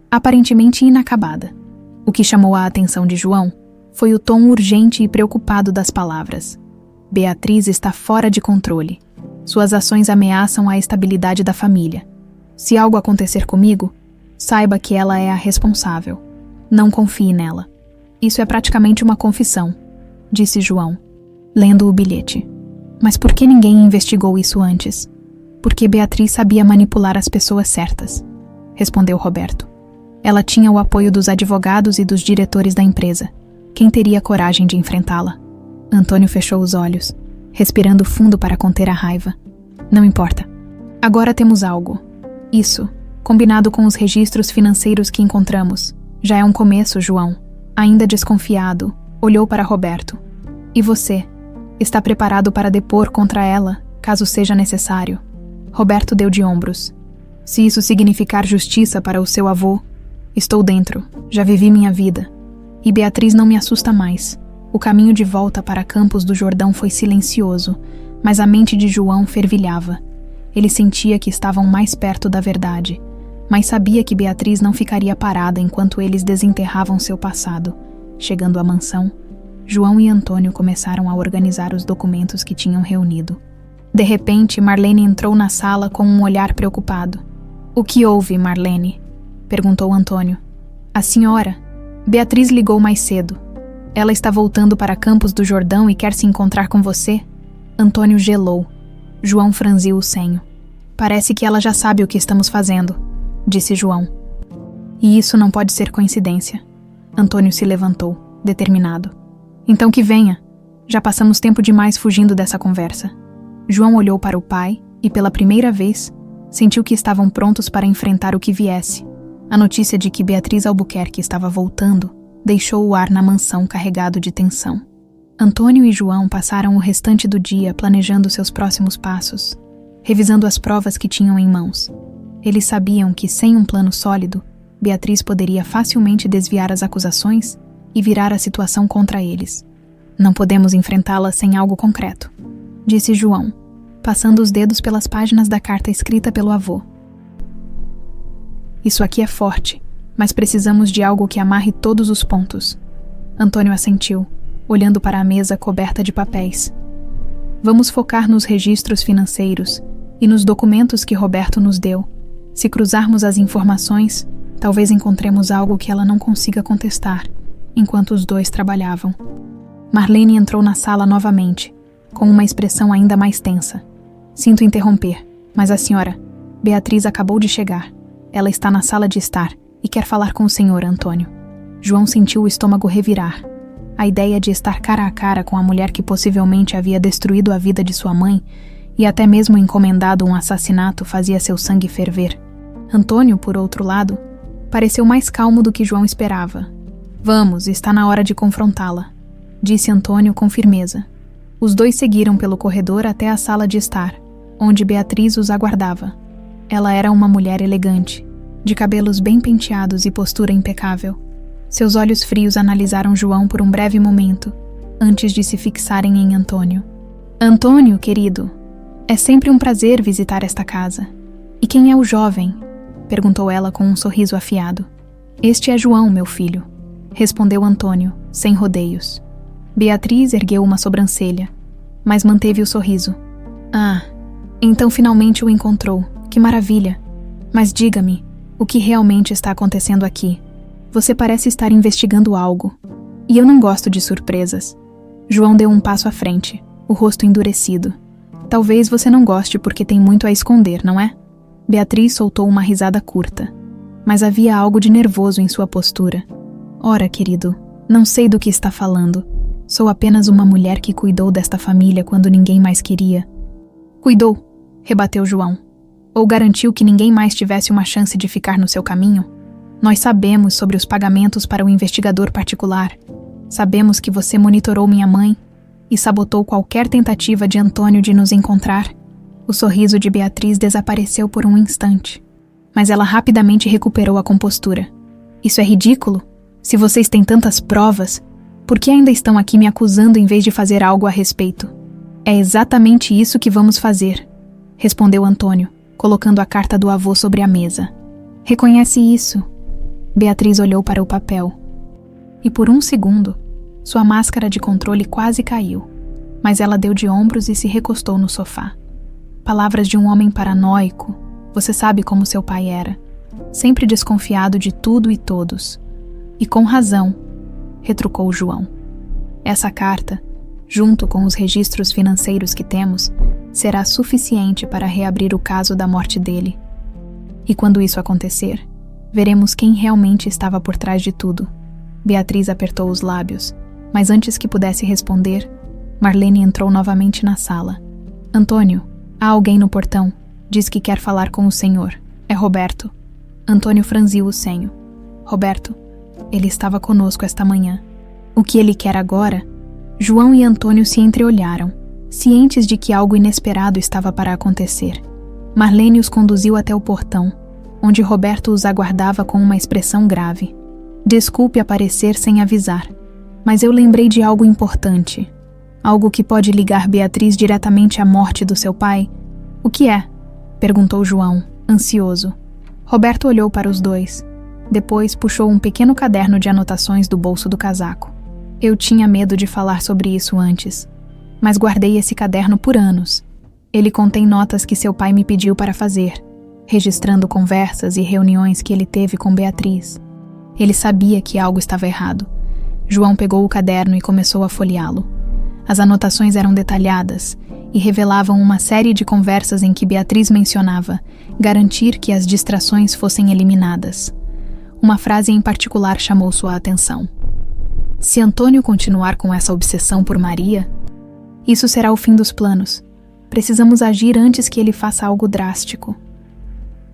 aparentemente inacabada. O que chamou a atenção de João foi o tom urgente e preocupado das palavras. Beatriz está fora de controle. Suas ações ameaçam a estabilidade da família. Se algo acontecer comigo, saiba que ela é a responsável. Não confie nela. Isso é praticamente uma confissão, disse João, lendo o bilhete. Mas por que ninguém investigou isso antes? Porque Beatriz sabia manipular as pessoas certas, respondeu Roberto. Ela tinha o apoio dos advogados e dos diretores da empresa. Quem teria coragem de enfrentá-la? Antônio fechou os olhos, respirando fundo para conter a raiva. Não importa. Agora temos algo. Isso, combinado com os registros financeiros que encontramos, já é um começo, João. Ainda desconfiado, olhou para Roberto. E você? Está preparado para depor contra ela, caso seja necessário? Roberto deu de ombros. Se isso significar justiça para o seu avô, estou dentro, já vivi minha vida. E Beatriz não me assusta mais. O caminho de volta para Campos do Jordão foi silencioso, mas a mente de João fervilhava. Ele sentia que estavam mais perto da verdade, mas sabia que Beatriz não ficaria parada enquanto eles desenterravam seu passado. Chegando à mansão, João e Antônio começaram a organizar os documentos que tinham reunido. De repente, Marlene entrou na sala com um olhar preocupado. O que houve, Marlene? Perguntou Antônio. A senhora? Beatriz ligou mais cedo. Ela está voltando para Campos do Jordão e quer se encontrar com você? Antônio gelou. João franziu o senho. Parece que ela já sabe o que estamos fazendo, disse João. E isso não pode ser coincidência. Antônio se levantou, determinado. Então que venha. Já passamos tempo demais fugindo dessa conversa. João olhou para o pai e, pela primeira vez, sentiu que estavam prontos para enfrentar o que viesse. A notícia de que Beatriz Albuquerque estava voltando deixou o ar na mansão carregado de tensão. Antônio e João passaram o restante do dia planejando seus próximos passos, revisando as provas que tinham em mãos. Eles sabiam que, sem um plano sólido, Beatriz poderia facilmente desviar as acusações e virar a situação contra eles. Não podemos enfrentá-la sem algo concreto, disse João, passando os dedos pelas páginas da carta escrita pelo avô. Isso aqui é forte, mas precisamos de algo que amarre todos os pontos. Antônio assentiu, olhando para a mesa coberta de papéis. Vamos focar nos registros financeiros e nos documentos que Roberto nos deu. Se cruzarmos as informações, talvez encontremos algo que ela não consiga contestar, enquanto os dois trabalhavam. Marlene entrou na sala novamente, com uma expressão ainda mais tensa. Sinto interromper, mas a senhora, Beatriz, acabou de chegar. Ela está na sala de estar e quer falar com o senhor, Antônio. João sentiu o estômago revirar. A ideia de estar cara a cara com a mulher que possivelmente havia destruído a vida de sua mãe e até mesmo encomendado um assassinato fazia seu sangue ferver. Antônio, por outro lado, pareceu mais calmo do que João esperava. Vamos, está na hora de confrontá-la, disse Antônio com firmeza. Os dois seguiram pelo corredor até a sala de estar, onde Beatriz os aguardava. Ela era uma mulher elegante, de cabelos bem penteados e postura impecável. Seus olhos frios analisaram João por um breve momento, antes de se fixarem em Antônio. Antônio, querido, é sempre um prazer visitar esta casa. E quem é o jovem? Perguntou ela com um sorriso afiado. Este é João, meu filho, respondeu Antônio, sem rodeios. Beatriz ergueu uma sobrancelha, mas manteve o sorriso. Ah, então finalmente o encontrou. Que maravilha! Mas diga-me, o que realmente está acontecendo aqui? Você parece estar investigando algo. E eu não gosto de surpresas. João deu um passo à frente, o rosto endurecido. Talvez você não goste porque tem muito a esconder, não é? Beatriz soltou uma risada curta, mas havia algo de nervoso em sua postura. Ora, querido, não sei do que está falando. Sou apenas uma mulher que cuidou desta família quando ninguém mais queria. Cuidou, rebateu João. Ou garantiu que ninguém mais tivesse uma chance de ficar no seu caminho? Nós sabemos sobre os pagamentos para o investigador particular. Sabemos que você monitorou minha mãe e sabotou qualquer tentativa de Antônio de nos encontrar. O sorriso de Beatriz desapareceu por um instante, mas ela rapidamente recuperou a compostura. Isso é ridículo. Se vocês têm tantas provas, por que ainda estão aqui me acusando em vez de fazer algo a respeito? É exatamente isso que vamos fazer, respondeu Antônio, colocando a carta do avô sobre a mesa. Reconhece isso? Beatriz olhou para o papel. E por um segundo, sua máscara de controle quase caiu, mas ela deu de ombros e se recostou no sofá. Palavras de um homem paranoico. Você sabe como seu pai era. Sempre desconfiado de tudo e todos. E com razão, retrucou João. Essa carta, junto com os registros financeiros que temos, será suficiente para reabrir o caso da morte dele. E quando isso acontecer, veremos quem realmente estava por trás de tudo. Beatriz apertou os lábios, mas antes que pudesse responder, Marlene entrou novamente na sala. Antônio, há alguém no portão. Diz que quer falar com o senhor. É Roberto. Antônio franziu o senho. Roberto, ele estava conosco esta manhã. O que ele quer agora? João e Antônio se entreolharam, cientes de que algo inesperado estava para acontecer. Marlene os conduziu até o portão, onde Roberto os aguardava com uma expressão grave. Desculpe aparecer sem avisar, mas eu lembrei de algo importante. Algo que pode ligar Beatriz diretamente à morte do seu pai? O que é? Perguntou João, ansioso. Roberto olhou para os dois. Depois puxou um pequeno caderno de anotações do bolso do casaco. Eu tinha medo de falar sobre isso antes, mas guardei esse caderno por anos. Ele contém notas que seu pai me pediu para fazer, registrando conversas e reuniões que ele teve com Beatriz. Ele sabia que algo estava errado. João pegou o caderno e começou a folheá-lo. As anotações eram detalhadas e revelavam uma série de conversas em que Beatriz mencionava garantir que as distrações fossem eliminadas. Uma frase em particular chamou sua atenção. Se Antônio continuar com essa obsessão por Maria, isso será o fim dos planos. Precisamos agir antes que ele faça algo drástico.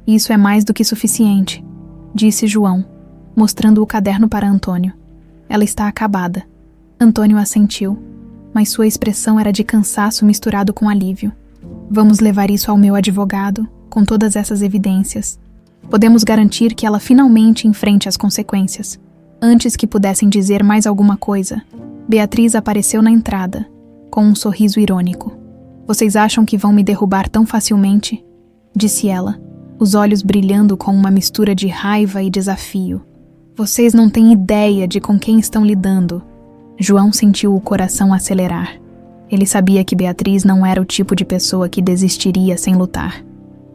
Isso é mais do que suficiente, disse João, mostrando o caderno para Antônio. Ela está acabada. Antônio assentiu, mas sua expressão era de cansaço misturado com alívio. Vamos levar isso ao meu advogado, com todas essas evidências. Podemos garantir que ela finalmente enfrente as consequências. Antes que pudessem dizer mais alguma coisa, Beatriz apareceu na entrada, com um sorriso irônico. Vocês acham que vão me derrubar tão facilmente? Disse ela, os olhos brilhando com uma mistura de raiva e desafio. Vocês não têm ideia de com quem estão lidando. João sentiu o coração acelerar. Ele sabia que Beatriz não era o tipo de pessoa que desistiria sem lutar.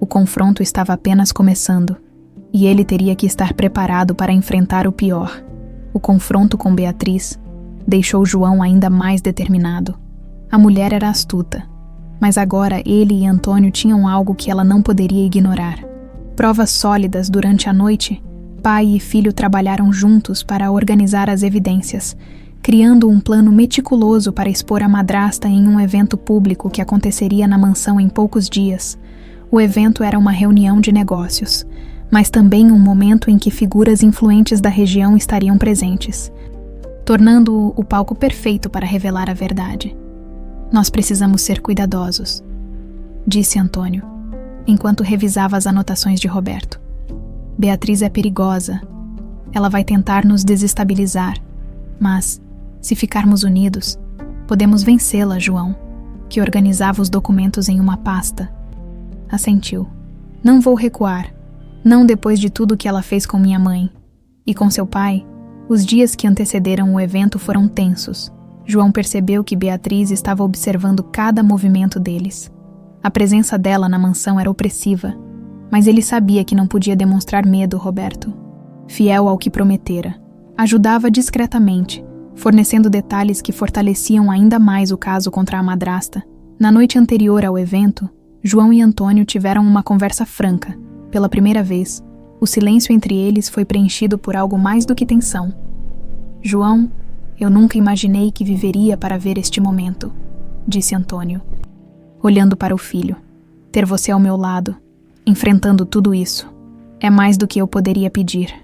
O confronto estava apenas começando, e ele teria que estar preparado para enfrentar o pior. O confronto com Beatriz deixou João ainda mais determinado. A mulher era astuta, mas agora ele e Antônio tinham algo que ela não poderia ignorar. Provas sólidas durante a noite, pai e filho trabalharam juntos para organizar as evidências, criando um plano meticuloso para expor a madrasta em um evento público que aconteceria na mansão em poucos dias. O evento era uma reunião de negócios, mas também um momento em que figuras influentes da região estariam presentes, tornando-o o palco perfeito para revelar a verdade. Nós precisamos ser cuidadosos, disse Antônio, enquanto revisava as anotações de Roberto. Beatriz é perigosa. Ela vai tentar nos desestabilizar, mas, se ficarmos unidos, podemos vencê-la, João, que organizava os documentos em uma pasta. Assentiu. Não vou recuar. Não depois de tudo que ela fez com minha mãe. E com seu pai, os dias que antecederam o evento foram tensos. João percebeu que Beatriz estava observando cada movimento deles. A presença dela na mansão era opressiva, mas ele sabia que não podia demonstrar medo, Roberto. Fiel ao que prometera, ajudava discretamente, fornecendo detalhes que fortaleciam ainda mais o caso contra a madrasta. Na noite anterior ao evento, João e Antônio tiveram uma conversa franca. Pela primeira vez, o silêncio entre eles foi preenchido por algo mais do que tensão. João, eu nunca imaginei que viveria para ver este momento, disse Antônio, olhando para o filho. Ter você ao meu lado, enfrentando tudo isso, é mais do que eu poderia pedir.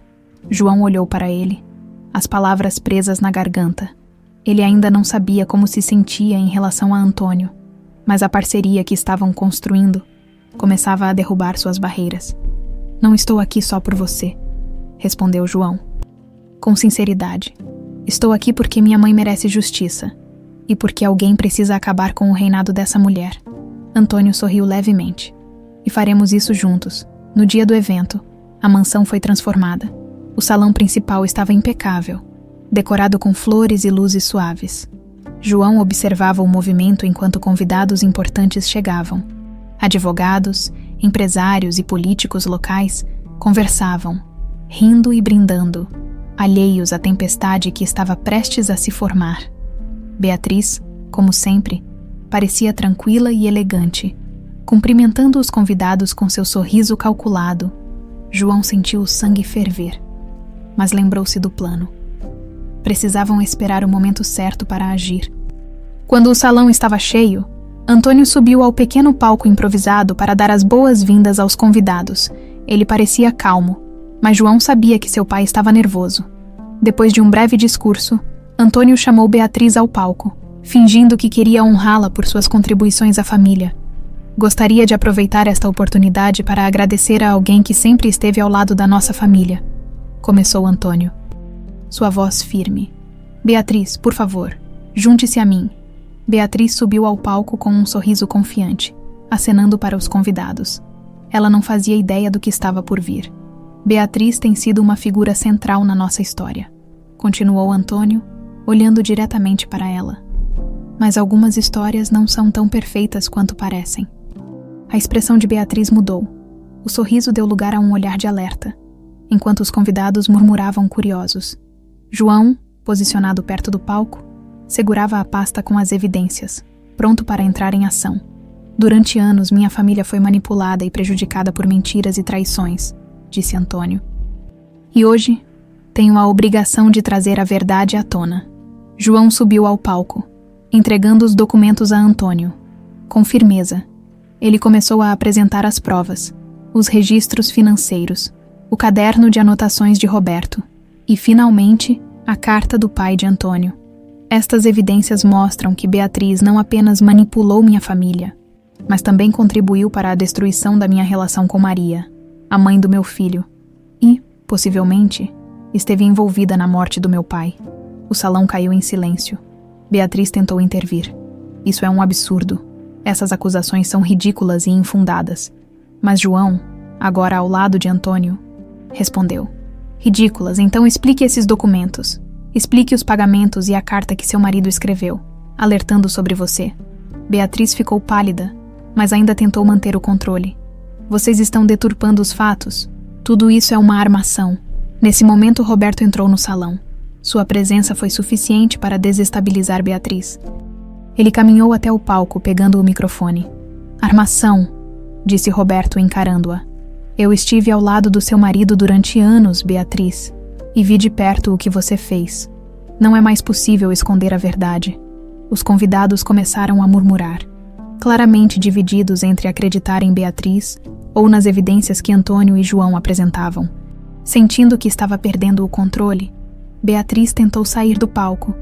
João olhou para ele, as palavras presas na garganta. Ele ainda não sabia como se sentia em relação a Antônio, mas a parceria que estavam construindo começava a derrubar suas barreiras. Não estou aqui só por você, respondeu João, com sinceridade. Estou aqui porque minha mãe merece justiça e porque alguém precisa acabar com o reinado dessa mulher. Antônio sorriu levemente. E faremos isso juntos. No dia do evento, a mansão foi transformada. O salão principal estava impecável, decorado com flores e luzes suaves. João observava o movimento enquanto convidados importantes chegavam. Advogados, empresários e políticos locais conversavam, rindo e brindando, alheios à tempestade que estava prestes a se formar. Beatriz, como sempre, parecia tranquila e elegante, cumprimentando os convidados com seu sorriso calculado. João sentiu o sangue ferver, mas lembrou-se do plano. Precisavam esperar o momento certo para agir. Quando o salão estava cheio, Antônio subiu ao pequeno palco improvisado para dar as boas-vindas aos convidados. Ele parecia calmo, mas João sabia que seu pai estava nervoso. Depois de um breve discurso, Antônio chamou Beatriz ao palco, fingindo que queria honrá-la por suas contribuições à família. Gostaria de aproveitar esta oportunidade para agradecer a alguém que sempre esteve ao lado da nossa família, começou Antônio. Sua voz firme. Beatriz, por favor, junte-se a mim. Beatriz subiu ao palco com um sorriso confiante, acenando para os convidados. Ela não fazia ideia do que estava por vir. Beatriz tem sido uma figura central na nossa história, continuou Antônio, olhando diretamente para ela. Mas algumas histórias não são tão perfeitas quanto parecem. A expressão de Beatriz mudou. O sorriso deu lugar a um olhar de alerta, enquanto os convidados murmuravam curiosos. João, posicionado perto do palco, segurava a pasta com as evidências, pronto para entrar em ação. Durante anos, minha família foi manipulada e prejudicada por mentiras e traições, disse Antônio. E hoje, tenho a obrigação de trazer a verdade à tona. João subiu ao palco, entregando os documentos a Antônio. Com firmeza, ele começou a apresentar as provas, os registros financeiros, o caderno de anotações de Roberto e, finalmente, a carta do pai de Antônio. Estas evidências mostram que Beatriz não apenas manipulou minha família, mas também contribuiu para a destruição da minha relação com Maria, a mãe do meu filho, e, possivelmente, esteve envolvida na morte do meu pai. O salão caiu em silêncio. Beatriz tentou intervir. Isso é um absurdo. Essas acusações são ridículas e infundadas. Mas João, agora ao lado de Antônio, respondeu: ridículas, então explique esses documentos. Explique os pagamentos e a carta que seu marido escreveu, alertando sobre você. Beatriz ficou pálida, mas ainda tentou manter o controle. Vocês estão deturpando os fatos. Tudo isso é uma armação. Nesse momento, Roberto entrou no salão. Sua presença foi suficiente para desestabilizar Beatriz. Ele caminhou até o palco, pegando o microfone. Armação, disse Roberto, encarando-a. Eu estive ao lado do seu marido durante anos, Beatriz, e vi de perto o que você fez. Não é mais possível esconder a verdade. Os convidados começaram a murmurar, claramente divididos entre acreditar em Beatriz ou nas evidências que Antônio e João apresentavam. Sentindo que estava perdendo o controle, Beatriz tentou sair do palco,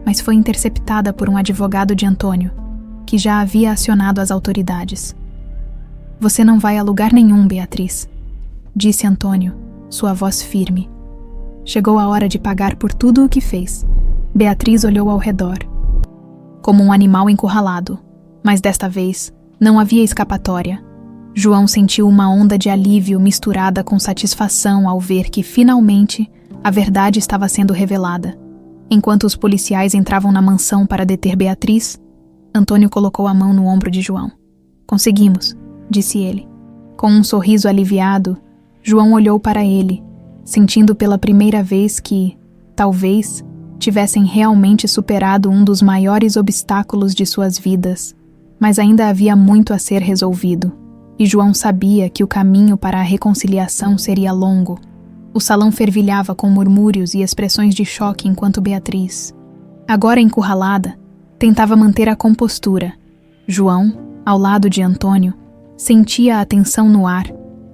mas foi interceptada por um advogado de Antônio, que já havia acionado as autoridades. Você não vai a lugar nenhum, Beatriz, disse Antônio, sua voz firme. Chegou a hora de pagar por tudo o que fez. Beatriz olhou ao redor, como um animal encurralado, mas desta vez não havia escapatória. João sentiu uma onda de alívio misturada com satisfação ao ver que, finalmente, a verdade estava sendo revelada. Enquanto os policiais entravam na mansão para deter Beatriz, Antônio colocou a mão no ombro de João. Conseguimos, disse ele. Com um sorriso aliviado, João olhou para ele, sentindo pela primeira vez que, talvez, tivessem realmente superado um dos maiores obstáculos de suas vidas, mas ainda havia muito a ser resolvido, e João sabia que o caminho para a reconciliação seria longo. O salão fervilhava com murmúrios e expressões de choque enquanto Beatriz, agora encurralada, tentava manter a compostura. João, ao lado de Antônio, sentia a tensão no ar,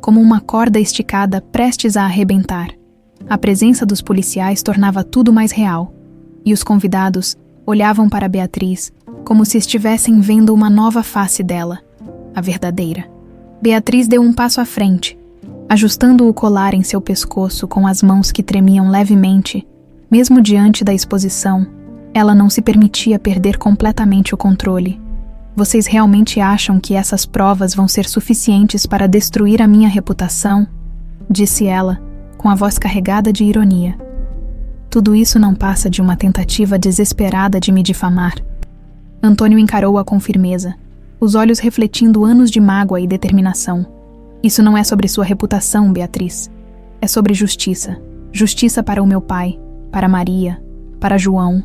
como uma corda esticada prestes a arrebentar. A presença dos policiais tornava tudo mais real, e os convidados olhavam para Beatriz como se estivessem vendo uma nova face dela, a verdadeira. Beatriz deu um passo à frente, ajustando o colar em seu pescoço com as mãos que tremiam levemente. Mesmo diante da exposição, ela não se permitia perder completamente o controle. Vocês realmente acham que essas provas vão ser suficientes para destruir a minha reputação? Disse ela, com a voz carregada de ironia. Tudo isso não passa de uma tentativa desesperada de me difamar. Antônio encarou-a com firmeza, os olhos refletindo anos de mágoa e determinação. Isso não é sobre sua reputação, Beatriz. É sobre justiça. Justiça para o meu pai, para Maria, para João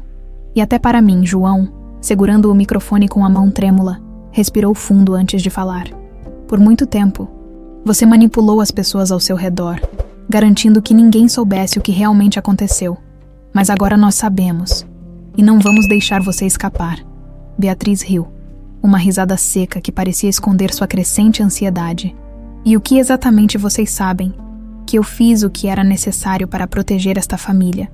e até para mim. João, segurando o microfone com a mão trêmula, respirou fundo antes de falar. Por muito tempo, você manipulou as pessoas ao seu redor, garantindo que ninguém soubesse o que realmente aconteceu. Mas agora nós sabemos, e não vamos deixar você escapar. Beatriz riu, uma risada seca que parecia esconder sua crescente ansiedade. E o que exatamente vocês sabem? Que eu fiz o que era necessário para proteger esta família.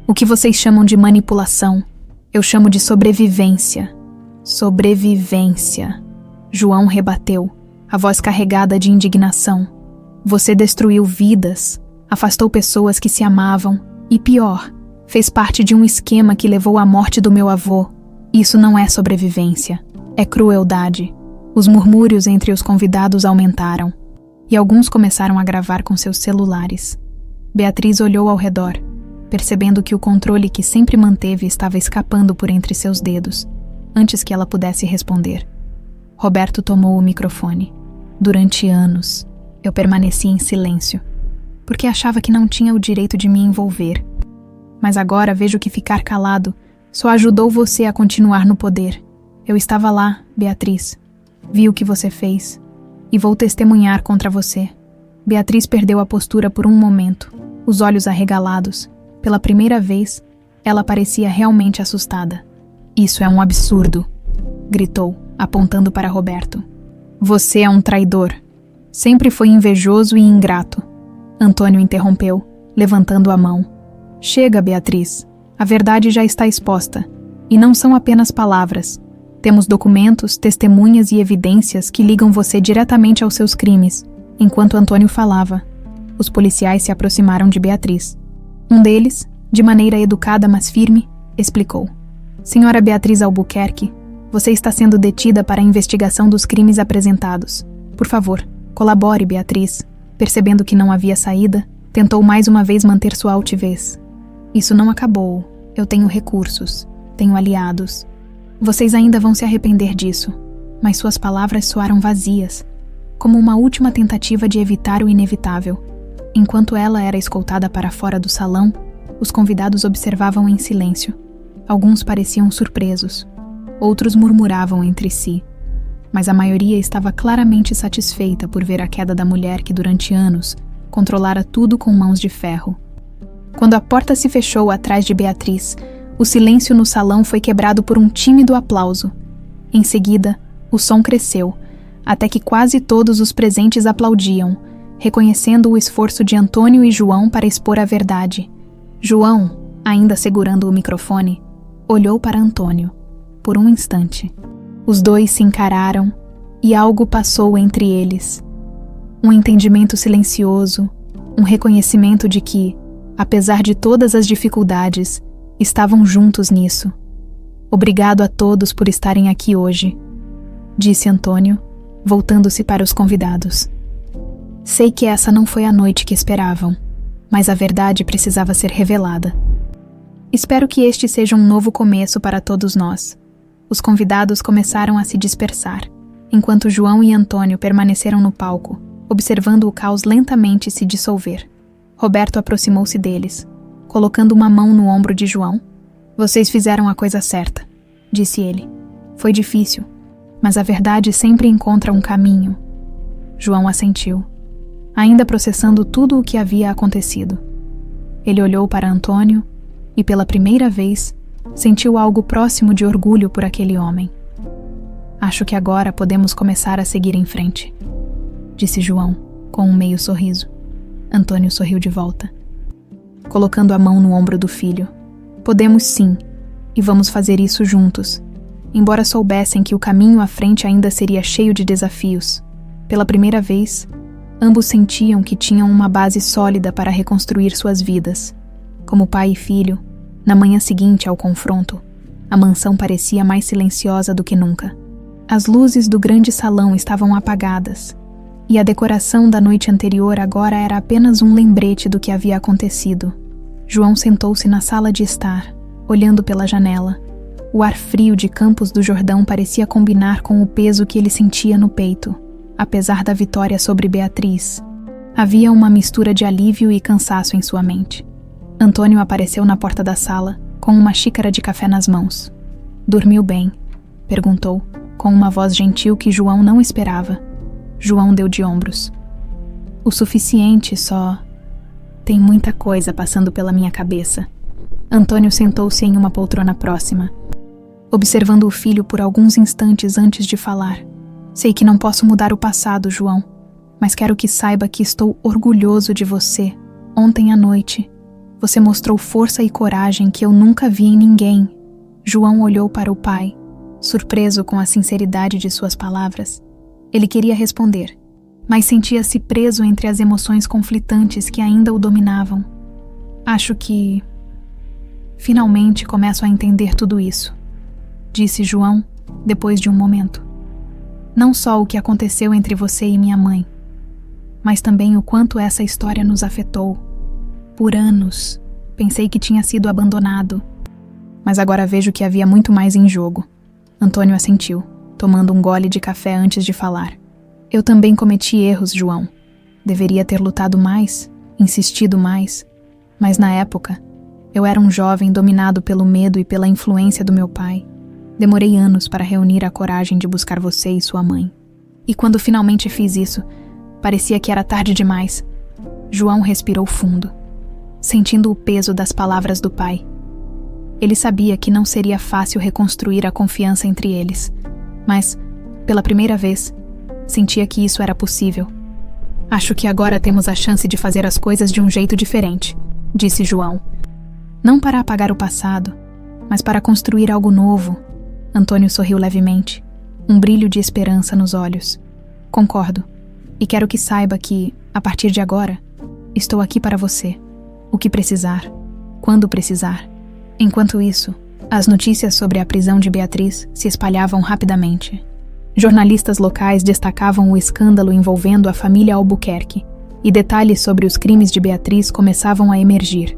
O que vocês chamam de manipulação, eu chamo de sobrevivência. Sobrevivência. João rebateu, a voz carregada de indignação. Você destruiu vidas, afastou pessoas que se amavam e, pior, fez parte de um esquema que levou à morte do meu avô. Isso não é sobrevivência, é crueldade. Os murmúrios entre os convidados aumentaram, e alguns começaram a gravar com seus celulares. Beatriz olhou ao redor, percebendo que o controle que sempre manteve estava escapando por entre seus dedos, antes que ela pudesse responder. Roberto tomou o microfone. Durante anos, eu permaneci em silêncio, porque achava que não tinha o direito de me envolver. Mas agora vejo que ficar calado só ajudou você a continuar no poder. Eu estava lá, Beatriz. Vi o que você fez. E vou testemunhar contra você. Beatriz perdeu a postura por um momento. os olhos arregalados. Pela primeira vez, ela parecia realmente assustada. "Isso é um absurdo", gritou, apontando para Roberto. "Você é um traidor. Sempre foi invejoso e ingrato." Antônio interrompeu, levantando a mão. "Chega, Beatriz. A verdade já está exposta. E não são apenas palavras. Temos documentos, testemunhas e evidências que ligam você diretamente aos seus crimes." Enquanto Antônio falava, os policiais se aproximaram de Beatriz. Um deles, de maneira educada mas firme, explicou: "Senhora Beatriz Albuquerque, você está sendo detida para a investigação dos crimes apresentados. Por favor, colabore, Beatriz." Percebendo que não havia saída, tentou mais uma vez manter sua altivez. "Isso não acabou. Eu tenho recursos. Tenho aliados. Vocês ainda vão se arrepender disso." Mas suas palavras soaram vazias, como uma última tentativa de evitar o inevitável. Enquanto ela era escoltada para fora do salão, os convidados observavam em silêncio. Alguns pareciam surpresos. Outros murmuravam entre si. Mas a maioria estava claramente satisfeita por ver a queda da mulher que durante anos controlara tudo com mãos de ferro. Quando a porta se fechou atrás de Beatriz, o silêncio no salão foi quebrado por um tímido aplauso. Em seguida, o som cresceu, até que quase todos os presentes aplaudiam, reconhecendo o esforço de Antônio e João para expor a verdade. João, ainda segurando o microfone, olhou para Antônio. Por um instante, os dois se encararam e algo passou entre eles. Um entendimento silencioso, um reconhecimento de que, apesar de todas as dificuldades, estavam juntos nisso. "Obrigado a todos por estarem aqui hoje", disse Antônio, voltando-se para os convidados. "Sei que essa não foi a noite que esperavam, mas a verdade precisava ser revelada. Espero que este seja um novo começo para todos nós." Os convidados começaram a se dispersar, enquanto João e Antônio permaneceram no palco, observando o caos lentamente se dissolver. Roberto aproximou-se deles, colocando uma mão no ombro de João. "Vocês fizeram a coisa certa", disse ele. "Foi difícil, mas a verdade sempre encontra um caminho." João assentiu, ainda processando tudo o que havia acontecido. Ele olhou para Antônio e, pela primeira vez, sentiu algo próximo de orgulho por aquele homem. "Acho que agora podemos começar a seguir em frente", disse João, com um meio sorriso. Antônio sorriu de volta, colocando a mão no ombro do filho. "Podemos sim, e vamos fazer isso juntos." Embora soubessem que o caminho à frente ainda seria cheio de desafios, pela primeira vez, ambos sentiam que tinham uma base sólida para reconstruir suas vidas. Como pai e filho, na manhã seguinte ao confronto, a mansão parecia mais silenciosa do que nunca. As luzes do grande salão estavam apagadas, e a decoração da noite anterior agora era apenas um lembrete do que havia acontecido. João sentou-se na sala de estar, olhando pela janela. O ar frio de Campos do Jordão parecia combinar com o peso que ele sentia no peito, apesar da vitória sobre Beatriz. Havia uma mistura de alívio e cansaço em sua mente. Antônio apareceu na porta da sala, com uma xícara de café nas mãos. "Dormiu bem?" perguntou, com uma voz gentil que João não esperava. João deu de ombros. "O suficiente, só... Tem muita coisa passando pela minha cabeça." Antônio sentou-se em uma poltrona próxima, observando o filho por alguns instantes antes de falar. "Sei que não posso mudar o passado, João, mas quero que saiba que estou orgulhoso de você. Ontem à noite, você mostrou força e coragem que eu nunca vi em ninguém." João olhou para o pai, surpreso com a sinceridade de suas palavras. Ele queria responder, mas sentia-se preso entre as emoções conflitantes que ainda o dominavam. "Acho que... finalmente começo a entender tudo isso", disse João, depois de um momento. "Não só o que aconteceu entre você e minha mãe, mas também o quanto essa história nos afetou. Por anos, pensei que tinha sido abandonado, mas agora vejo que havia muito mais em jogo." Antônio assentiu, tomando um gole de café antes de falar. "Eu também cometi erros, João. Deveria ter lutado mais, insistido mais, mas na época, eu era um jovem dominado pelo medo e pela influência do meu pai. Demorei anos para reunir a coragem de buscar você e sua mãe. E quando finalmente fiz isso, parecia que era tarde demais." João respirou fundo. sentindo o peso das palavras do pai. Ele sabia que não seria fácil reconstruir a confiança entre eles, mas, pela primeira vez, sentia que isso era possível. Acho que agora temos a chance de fazer as coisas de um jeito diferente, disse João. Não para apagar o passado, mas para construir algo novo. Antônio sorriu levemente, um brilho de esperança nos olhos. Concordo, e quero que saiba que, a partir de agora, estou aqui para você. O que precisar, quando precisar. Enquanto isso, as notícias sobre a prisão de Beatriz se espalhavam rapidamente. Jornalistas locais destacavam o escândalo envolvendo a família Albuquerque, e detalhes sobre os crimes de Beatriz começavam a emergir.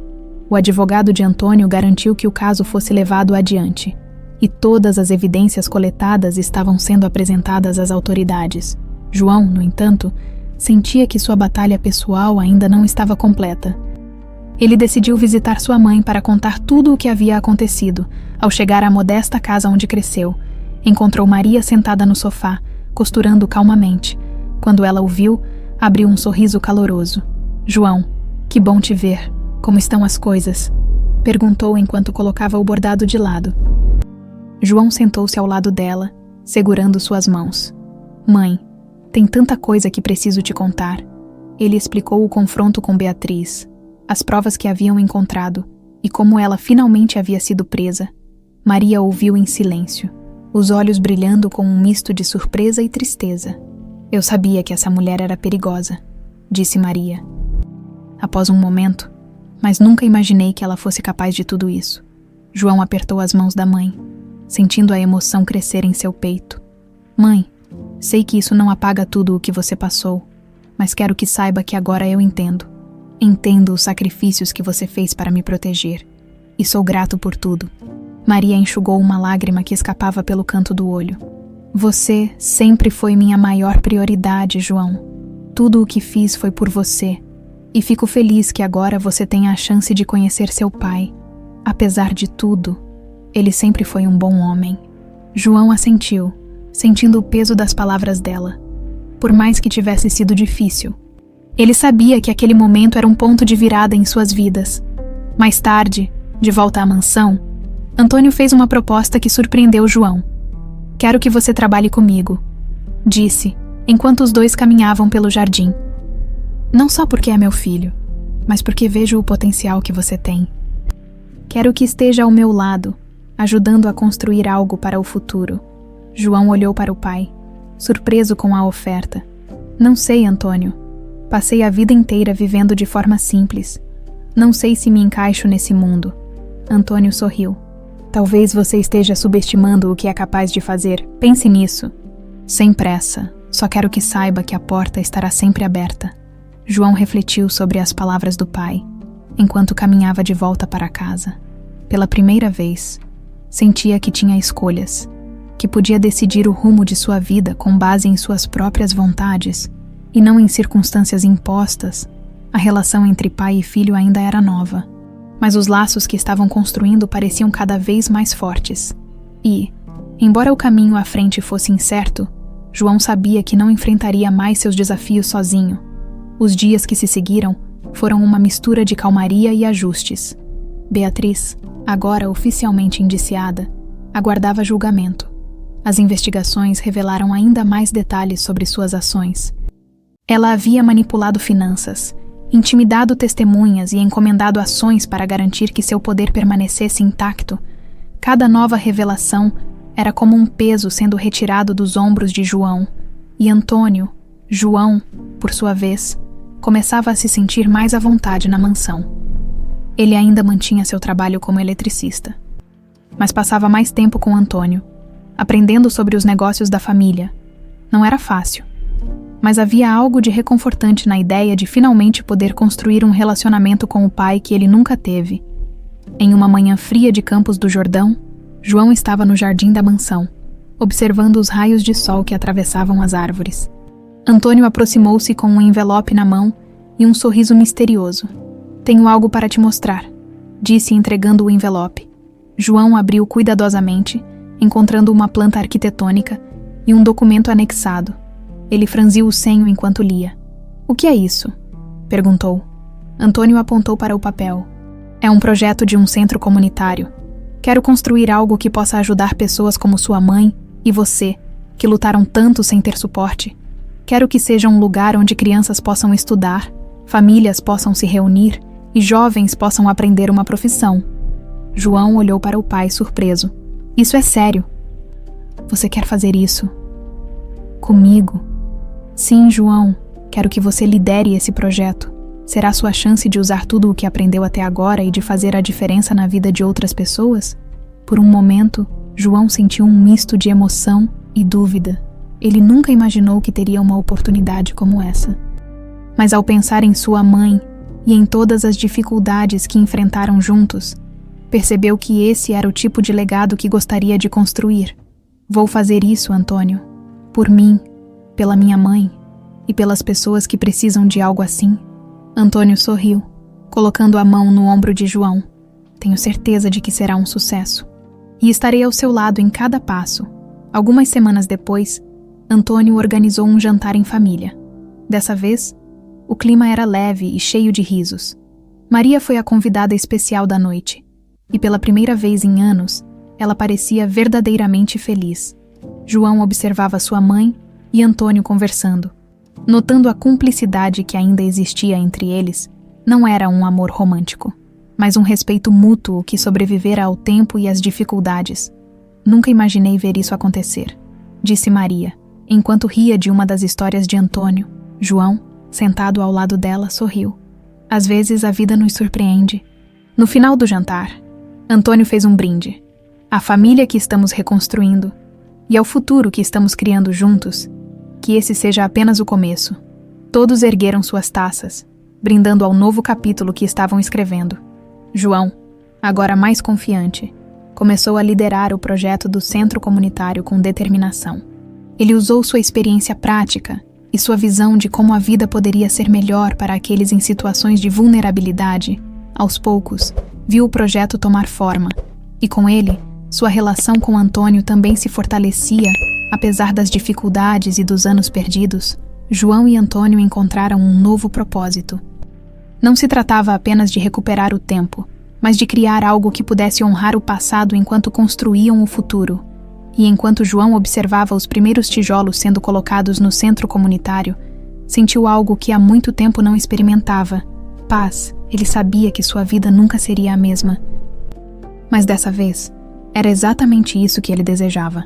O advogado de Antônio garantiu que o caso fosse levado adiante, e todas as evidências coletadas estavam sendo apresentadas às autoridades. João, no entanto, sentia que sua batalha pessoal ainda não estava completa. Ele decidiu visitar sua mãe para contar tudo o que havia acontecido. Ao chegar à modesta casa onde cresceu, encontrou Maria sentada no sofá, costurando calmamente. Quando ela o viu, abriu um sorriso caloroso. "João, que bom te ver. Como estão as coisas?" perguntou enquanto colocava o bordado de lado. João sentou-se ao lado dela, segurando suas mãos. "Mãe, tem tanta coisa que preciso te contar." Ele explicou o confronto com Beatriz, as provas que haviam encontrado e como ela finalmente havia sido presa. Maria ouviu em silêncio, os olhos brilhando com um misto de surpresa e tristeza. "Eu sabia que essa mulher era perigosa", disse Maria. Após um momento, "mas nunca imaginei que ela fosse capaz de tudo isso." João apertou as mãos da mãe, sentindo a emoção crescer em seu peito. "Mãe, sei que isso não apaga tudo o que você passou, mas quero que saiba que agora eu entendo. Entendo os sacrifícios que você fez para me proteger, e sou grato por tudo." Maria enxugou uma lágrima que escapava pelo canto do olho. "Você sempre foi minha maior prioridade, João. Tudo o que fiz foi por você, e fico feliz que agora você tenha a chance de conhecer seu pai. Apesar de tudo, ele sempre foi um bom homem." João assentiu, sentindo o peso das palavras dela. Por mais que tivesse sido difícil, ele sabia que aquele momento era um ponto de virada em suas vidas. Mais tarde, de volta à mansão, Antônio fez uma proposta que surpreendeu João. "Quero que você trabalhe comigo", disse, enquanto os dois caminhavam pelo jardim. "Não só porque é meu filho, mas porque vejo o potencial que você tem. Quero que esteja ao meu lado, ajudando a construir algo para o futuro." João olhou para o pai, surpreso com a oferta. "Não sei, Antônio. Passei a vida inteira vivendo de forma simples. Não sei se me encaixo nesse mundo." Antônio sorriu. "Talvez você esteja subestimando o que é capaz de fazer. Pense nisso." "Sem pressa. Só quero que saiba que a porta estará sempre aberta." João refletiu sobre as palavras do pai, enquanto caminhava de volta para casa. Pela primeira vez, sentia que tinha escolhas, que podia decidir o rumo de sua vida com base em suas próprias vontades, e não em circunstâncias impostas. A relação entre pai e filho ainda era nova, mas os laços que estavam construindo pareciam cada vez mais fortes. E, embora o caminho à frente fosse incerto, João sabia que não enfrentaria mais seus desafios sozinho. Os dias que se seguiram foram uma mistura de calmaria e ajustes. Beatriz, agora oficialmente indiciada, aguardava julgamento. As investigações revelaram ainda mais detalhes sobre suas ações. Ela havia manipulado finanças, intimidado testemunhas e encomendado ações para garantir que seu poder permanecesse intacto. Cada nova revelação era como um peso sendo retirado dos ombros de João, e João, por sua vez, começava a se sentir mais à vontade na mansão. Ele ainda mantinha seu trabalho como eletricista, mas passava mais tempo com Antônio, aprendendo sobre os negócios da família. Não era fácil, mas havia algo de reconfortante na ideia de finalmente poder construir um relacionamento com o pai que ele nunca teve. Em uma manhã fria de Campos do Jordão, João estava no jardim da mansão, observando os raios de sol que atravessavam as árvores. Antônio aproximou-se com um envelope na mão e um sorriso misterioso. "Tenho algo para te mostrar", disse entregando o envelope. João abriu cuidadosamente, encontrando uma planta arquitetônica e um documento anexado. Ele franziu o senho enquanto lia. "O que é isso?" perguntou. Antônio apontou para o papel. É um projeto de um centro comunitário. Quero construir algo que possa ajudar pessoas como sua mãe e você, que lutaram tanto sem ter suporte. Quero que seja um lugar onde crianças possam estudar, famílias possam se reunir e jovens possam aprender uma profissão. João olhou para o pai surpreso. Isso é sério. Você quer fazer isso? Comigo? Sim, João. Quero que você lidere esse projeto. Será sua chance de usar tudo o que aprendeu até agora e de fazer a diferença na vida de outras pessoas? Por um momento, João sentiu um misto de emoção e dúvida. Ele nunca imaginou que teria uma oportunidade como essa. Mas ao pensar em sua mãe e em todas as dificuldades que enfrentaram juntos, percebeu que esse era o tipo de legado que gostaria de construir. Vou fazer isso, Antônio. Por mim, pela minha mãe e pelas pessoas que precisam de algo assim. Antônio sorriu, colocando a mão no ombro de João. Tenho certeza de que será um sucesso. E estarei ao seu lado em cada passo. Algumas semanas depois, Antônio organizou um jantar em família. Dessa vez, o clima era leve e cheio de risos. Maria foi a convidada especial da noite. E pela primeira vez em anos, ela parecia verdadeiramente feliz. João observava sua mãe e Antônio conversando. Notando a cumplicidade que ainda existia entre eles, não era um amor romântico, mas um respeito mútuo que sobrevivera ao tempo e às dificuldades. Nunca imaginei ver isso acontecer, disse Maria, enquanto ria de uma das histórias de Antônio. João, sentado ao lado dela, sorriu. Às vezes a vida nos surpreende. No final do jantar, Antônio fez um brinde. À família que estamos reconstruindo e ao futuro que estamos criando juntos, que esse seja apenas o começo. Todos ergueram suas taças, brindando ao novo capítulo que estavam escrevendo. João, agora mais confiante, começou a liderar o projeto do centro comunitário com determinação. Ele usou sua experiência prática e sua visão de como a vida poderia ser melhor para aqueles em situações de vulnerabilidade. Aos poucos, viu o projeto tomar forma, e com ele, sua relação com Antônio também se fortalecia. Apesar das dificuldades e dos anos perdidos, João e Antônio encontraram um novo propósito. Não se tratava apenas de recuperar o tempo, mas de criar algo que pudesse honrar o passado enquanto construíam o futuro. E enquanto João observava os primeiros tijolos sendo colocados no centro comunitário, sentiu algo que há muito tempo não experimentava. Paz. Ele sabia que sua vida nunca seria a mesma. Mas dessa vez, era exatamente isso que ele desejava.